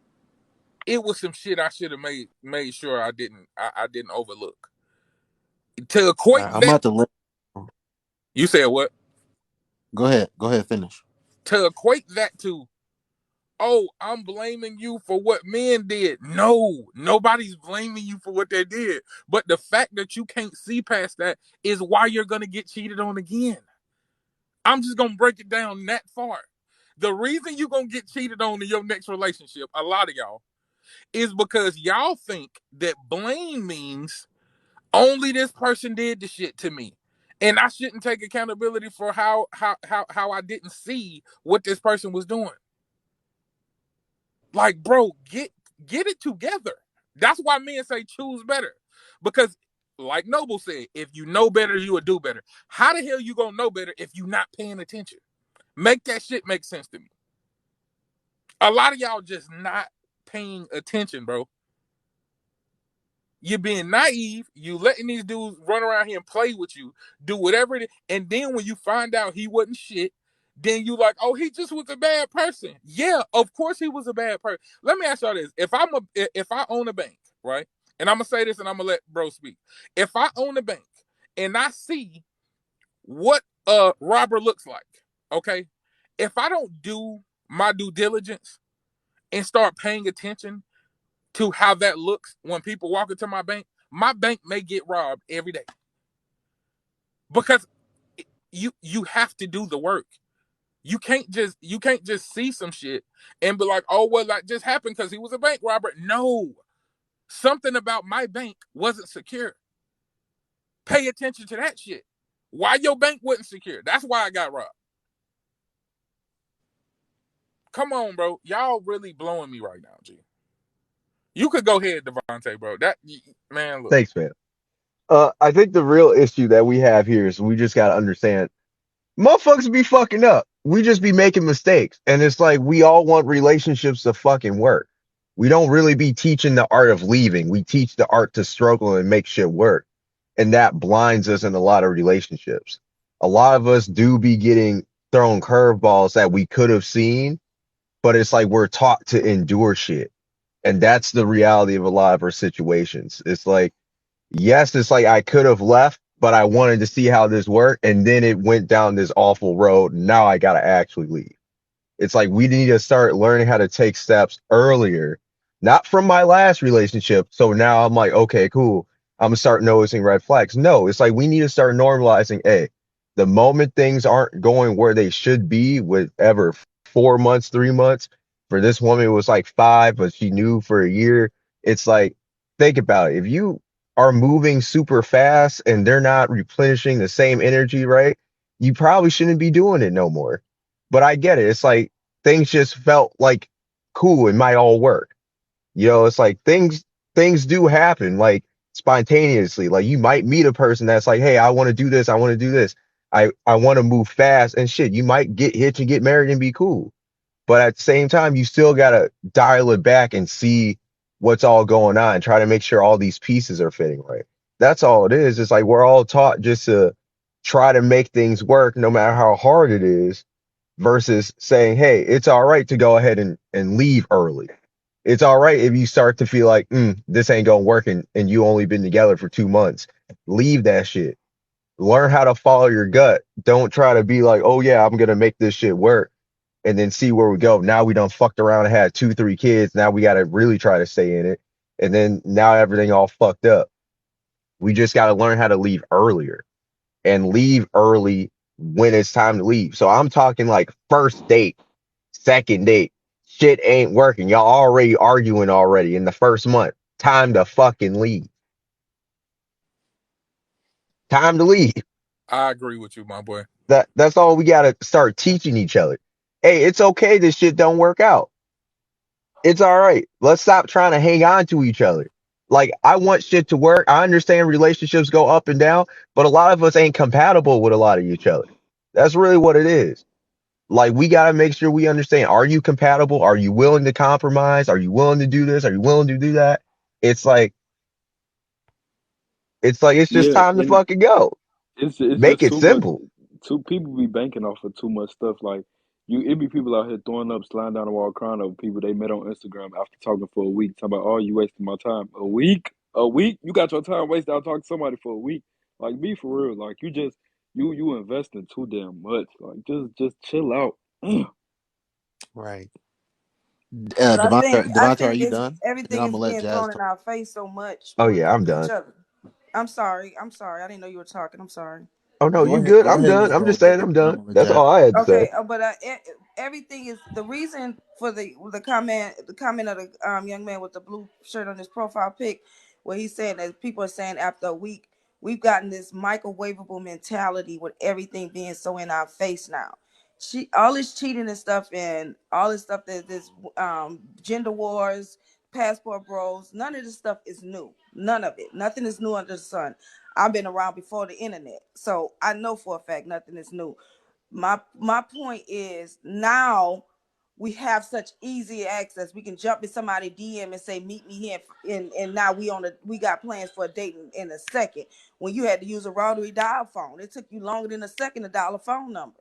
it was some shit I should have made sure I didn't overlook. To equate I'm that, about to let. you said what? Go ahead. Go ahead. Finish. To equate that to, oh, I'm blaming you for what men did. No, nobody's blaming you for what they did. But the fact that you can't see past that is why you're gonna get cheated on again. I'm just gonna break it down that far. The reason you're gonna get cheated on in your next relationship, a lot of y'all, is because y'all think that blame means only this person did the shit to me. And I shouldn't take accountability for how I didn't see what this person was doing. Like, bro, get it together. That's why men say choose better. Because, like Noble said, if you know better, you will do better. How the hell you gonna know better if you not paying attention? Make that shit make sense to me. A lot of y'all just not paying attention, bro. You're being naive. You letting these dudes run around here and play with you, do whatever it is. And then when you find out he wasn't shit, then you like, oh, he just was a bad person. Yeah, of course he was a bad person. Let me ask y'all this. If I own a bank, right? And I'm gonna say this and I'm gonna let bro speak. If I own a bank and I see what a robber looks like, okay? If I don't do my due diligence and start paying attention to how that looks when people walk into my bank may get robbed every day. Because you have to do the work. You can't just see some shit and be like, oh well, that just happened because he was a bank robber. No. Something about my bank wasn't secure. Pay attention to that shit. Why your bank wasn't secure? That's why I got robbed. Come on, bro. Y'all really blowing me right now, G. You could go ahead, Devontae, bro. That man, look. Thanks, man. I think the real issue that we have here is we just gotta understand motherfuckers be fucking up. We just be making mistakes. And it's like we all want relationships to fucking work. We don't really be teaching the art of leaving. We teach the art to struggle and make shit work. And that blinds us in a lot of relationships. A lot of us do be getting thrown curveballs that we could have seen, but it's like we're taught to endure shit. And that's the reality of a lot of our situations. It's like, yes, it's like I could have left, but I wanted to see how this worked. And then it went down this awful road. Now I got to actually leave. It's like we need to start learning how to take steps earlier, not from my last relationship. So now I'm like, okay, cool. I'm gonna start noticing red flags. No, it's like we need to start normalizing, hey, the moment things aren't going where they should be with ever 4 months, 3 months, for this woman it was like 5, but she knew for a year. It's like, think about it. If you are moving super fast and they're not replenishing the same energy, right? You probably shouldn't be doing it no more. But I get it. It's like things just felt like cool. It might all work. You know, it's like things do happen. Like spontaneously. Like you might meet a person that's like, hey, I want to do this, I want to do this. I want to move fast and shit. You might get hitched and get married and be cool. But at the same time, you still gotta dial it back and see what's all going on, try to make sure all these pieces are fitting right. That's all it is. It's like we're all taught just to try to make things work no matter how hard it is, versus saying, hey, it's all right to go ahead and leave early. It's all right if you start to feel like this ain't gonna work and you only been together for 2 months. Leave that shit. Learn how to follow your gut. Don't try to be like, oh yeah, I'm gonna make this shit work and then see where we go. Now we done fucked around and had 2, 3 kids. Now we gotta really try to stay in it. And then now everything all fucked up. We just gotta learn how to leave earlier and leave early when it's time to leave. So I'm talking like first date, second date. Shit ain't working. Y'all already arguing already in the first month. Time to fucking leave. Time to leave. I agree with you, my boy. That's all we gotta start teaching each other. Hey, it's okay this shit don't work out. It's all right. Let's stop trying to hang on to each other. Like I want shit to work. I understand relationships go up and down, but a lot of us ain't compatible with a lot of each other. That's really what it is. Like we got to make sure we understand, are you compatible? Are you willing to compromise? Are you willing to do this? Are you willing to do that? It's like it's just Yeah, time to and fucking go. it's Make just it too much. simple. Too people be banking off of too much stuff. Like it be people out here throwing up, sliding down the wall, crying over people they met on Instagram after talking for a week. Talking about, oh, you wasting my time. A week. You got your time wasted out talking to somebody for a week. Like, be for real. Like, you investing too damn much. Like, just chill out. Right. But I Devonta, are think you it's done? And then everything I'm is gonna let being Jazz thrown in talk. our face so much Oh with yeah, I'm each done. other. I'm sorry. I'm sorry. I didn't know you were talking. I'm sorry. Oh no, Go you ahead. good. Go I'm ahead and done. just I'm go, just saying David. I'm And I'm done. gonna let That's Jazz. all I had to say. Okay, but everything is the reason for the comment of the young man with the blue shirt on his profile pic, where he said that people are saying after a week we've gotten this microwavable mentality with everything being so in our face now. All this cheating and stuff and all this stuff that this gender wars, passport bros, none of this stuff is new. None of it. Nothing is new under the sun. I've been around before the internet, so I know for a fact nothing is new. My point is now we have such easy access. We can jump in somebody DM and say meet me here, and now we got plans for a date in a second. When you had to use a rotary dial phone, it took you longer than a second to dial a phone number.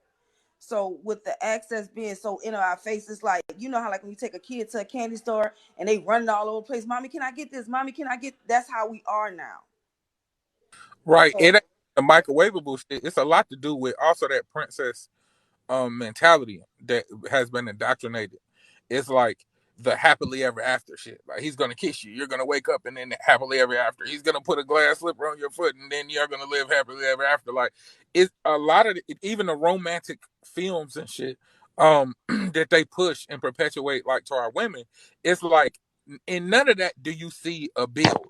So with the access being so in our faces, like you know how like when you take a kid to a candy store and they running all over the place, mommy, can I get this? Mommy, can I get? That's how we are now. Right. So It ain't the microwavable shit. It's a lot to do with also that princess mentality that has been indoctrinated. It's like the happily ever after shit. Like he's gonna kiss you, you're gonna wake up and then happily ever after. He's gonna put a glass slipper on your foot and then you're gonna live happily ever after. Like it's a lot of even the romantic films and shit that they push and perpetuate like to our women. It's like in none of that do you see a build.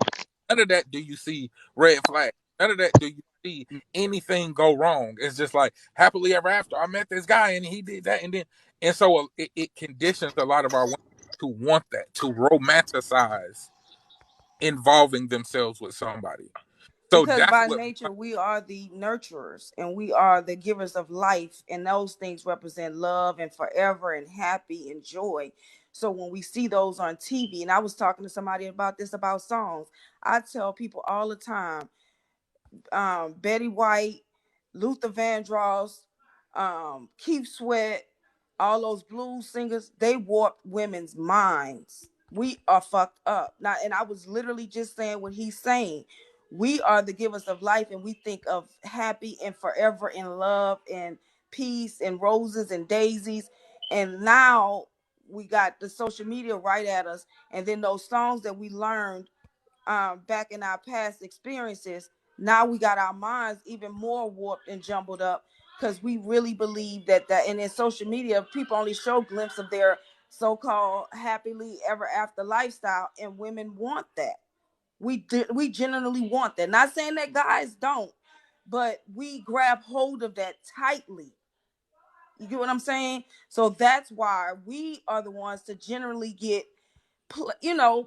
None of that do you see red flag. None of that do you see anything go wrong. It's just like happily ever after. I met this guy and he did that, and so it conditions a lot of our women to want that, to romanticize involving themselves with somebody. So because that's by what. nature we are the nurturers and we are the givers of life, and those things represent love and forever and happy and joy. So when we see those on TV, and I was talking to somebody about this about songs, I tell people all the time, Betty White, Luther Vandross, Keith Sweat, all those blues singers, they warped women's minds. We are fucked up. Now, and I was literally just saying what he's saying. We are the givers of life, and we think of happy and forever in love and peace and roses and daisies. And now we got the social media right at us. And then those songs that we learned back in our past experiences, now we got our minds even more warped and jumbled up because we really believe that and in social media people only show glimpses of their so-called happily ever after lifestyle, and women want that. We generally want that, not saying that guys don't, but we grab hold of that tightly. You get what I'm saying? So that's why we are the ones to generally get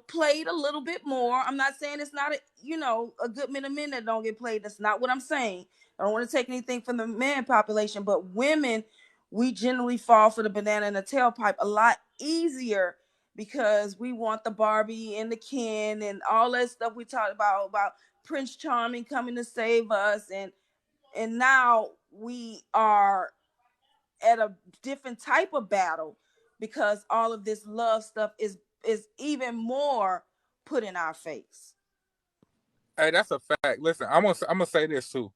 played a little bit more. I'm not saying it's not a good many men that don't get played. That's not what I'm saying. I don't want to take anything from the man population, but women, we generally fall for the banana in the tailpipe a lot easier because we want the Barbie and the Ken and all that stuff we talked about Prince Charming coming to save us, and now we are at a different type of battle because all of this love stuff is even more put in our face. Hey, that's a fact. Listen, I'm gonna say this too.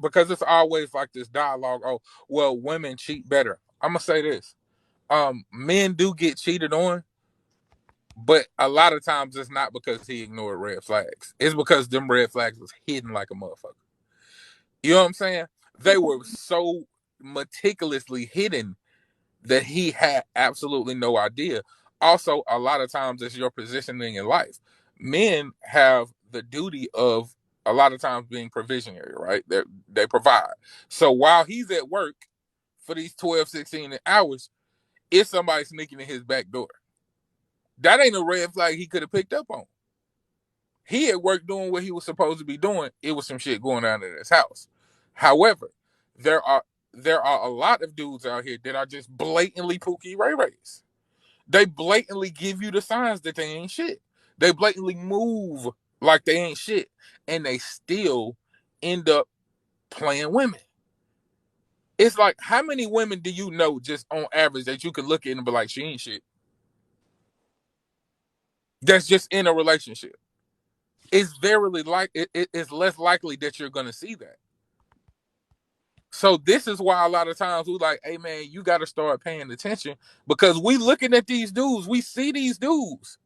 Because it's always like this dialogue. Oh, well, women cheat better. I'm gonna say this. Men do get cheated on, but a lot of times it's not because he ignored red flags. It's because them red flags was hidden like a motherfucker. You know what I'm saying? They were so meticulously hidden that he had absolutely no idea. Also, a lot of times it's your positioning in life. Men have the duty of a lot of times being provisionary, right? They provide. So while he's at work for these 12, 16 hours, it's somebody sneaking in his back door. That ain't a red flag he could have picked up on. He at work doing what he was supposed to be doing. It was some shit going on in his house. However, there are a lot of dudes out here that are just blatantly Pookie Ray Rays. They blatantly give you the signs that they ain't shit. They blatantly move like they ain't shit, and they still end up playing women. It's like, how many women do you know just on average that you could look at and be like, she ain't shit? That's just in a relationship. It's it's less likely that you're gonna see that. So this is why a lot of times we like, hey man, you got to start paying attention because we looking at these dudes, we see these dudes.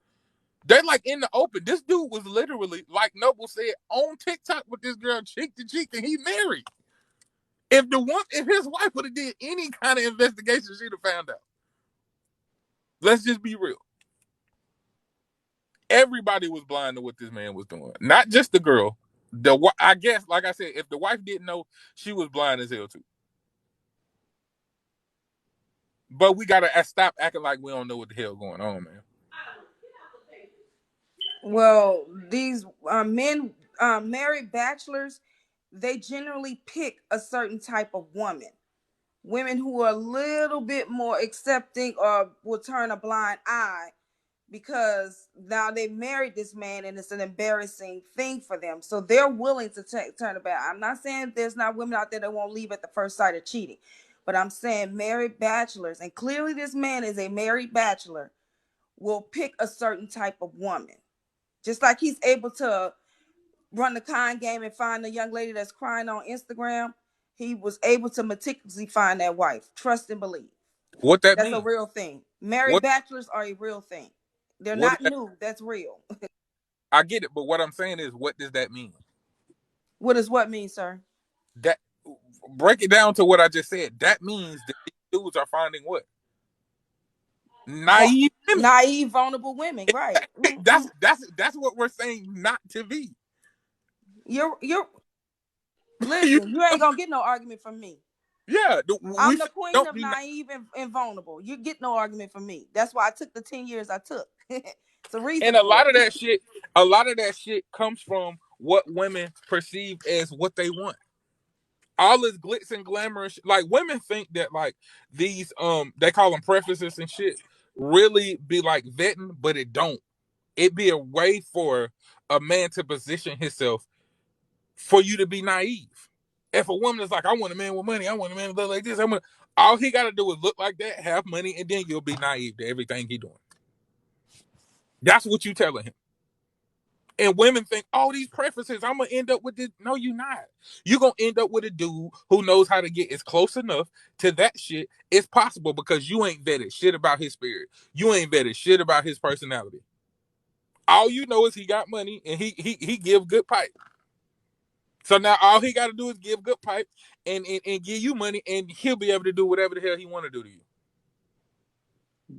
They're like in the open. This dude was literally, like Noble said, on TikTok with this girl cheek to cheek, and he married. If his wife would have did any kind of investigation, she'd have found out. Let's just be real. Everybody was blind to what this man was doing, not just the girl. I guess, like I said, if the wife didn't know, she was blind as hell too. But we gotta stop acting like we don't know what the hell going on, man. Well, these men, married bachelors, they generally pick a certain type of woman. Women who are a little bit more accepting or will turn a blind eye because now they married this man and it's an embarrassing thing for them. So they're willing to turn it back. I'm not saying there's not women out there that won't leave at the first sight of cheating, but I'm saying married bachelors, and clearly this man is a married bachelor, will pick a certain type of woman. Just like he's able to run the con game and find a young lady that's crying on Instagram, he was able to meticulously find that wife. Trust and believe. What that That's a mean? real thing. Married What bachelors are a real thing. They're what not new. That's real. I get it, but what I'm saying is, what does that mean? What does what mean, sir? That break it down to what I just said. That means that these dudes are finding what? Naive women. Naive, vulnerable women, right? That's what we're saying not to be. You're You listen. You ain't gonna get no argument from me. Yeah, I'm we the queen don't of be. naive and vulnerable. You get no argument from me. That's why I took the 10 years I took. It's a reason And a for lot it. of that shit comes from what women perceive as what they want. All this glitz and glamour and shit. Like, women think that like these they call them preferences and shit really be like vetting, but it don't. It be a way for a man to position himself for you to be naive. If a woman is like, I want a man with money, I want a man to look like this, all he gotta do is look like that, have money, and then you'll be naive to everything he doing. That's what you telling him. And women think, oh, these preferences, I'm gonna end up with this. No, you're not. You're gonna end up with a dude who knows how to get as close enough to that shit as possible because you ain't vetted shit about his spirit. You ain't vetted shit about his personality. All you know is he got money and he give good pipe. So now all he gotta do is give good pipe and give you money, and he'll be able to do whatever the hell he wanna do to you.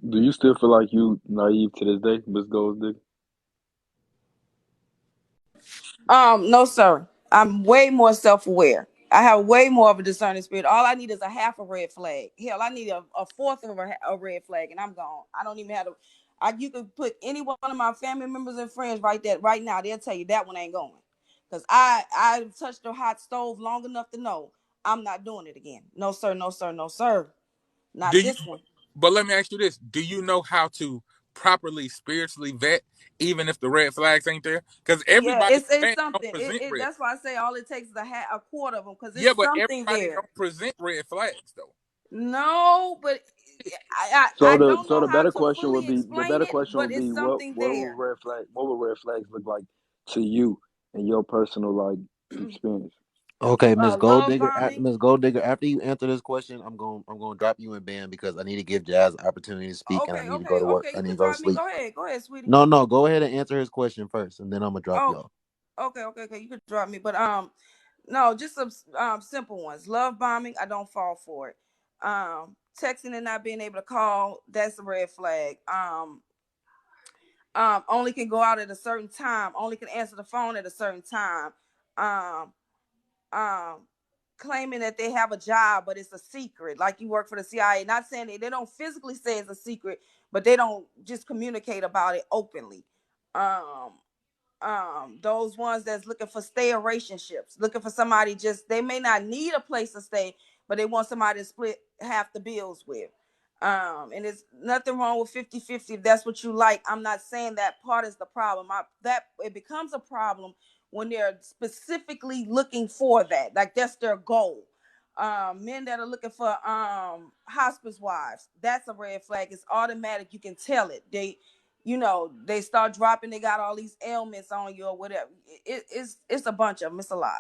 Do you still feel like you naive to this day, Miss Goldsdick? No, sir. I'm way more self-aware. I have way more of a discerning spirit. All I need is a half a red flag. Hell, I need a fourth of a red flag, and I'm gone. I don't even have to. You could put any one of my family members and friends right there, right now. They'll tell you that one ain't going. Because I touched the hot stove long enough to know I'm not doing it again. No, sir, no, sir, no, sir. Do Not you? this one. But let me ask you this: do you know how to properly spiritually vet, even if the red flags ain't there? Because Yeah, everybody it's don't something. present red. That's why I say all it takes is a quarter of them, because Yeah, it's but something everybody there. don't present red flags though. No, but So I the don't so know the how better to question would fully be the explain better it, question but would be it's something there. what would red flags look like to you and your personal like experience? Okay, Love bombing. Miss Gold Digger. After you answer this question, I'm going to drop you in ban because I need to give Jazz an opportunity to speak, and I Okay, need to go okay, to work. okay. I You need to can go to drop me. sleep. Go ahead, sweetie. No, no, go ahead and answer his question first, and then I'm gonna drop Oh, y'all. okay, okay, okay. You could drop me, but no, just some simple ones. Love bombing. I don't fall for it. Texting and not being able to call. That's a red flag. Only can go out at a certain time. Only can answer the phone at a certain time. Um, um claiming that they have a job but it's a secret, like you work for the CIA. Not saying they don't physically say it's a secret, but they don't just communicate about it openly. um those ones that's looking for stay relationships, looking for somebody, just they may not need a place to stay, but they want somebody to split half the bills with. And there's nothing wrong with 50-50 if that's what you like. I'm not saying that part is the problem. That it becomes a problem when they're specifically looking for that, like that's their goal. Men that are looking for hospice wives, that's a red flag. It's automatic, you can tell it. They start dropping, they got all these ailments on you or whatever. It's a bunch of them. It's a lot.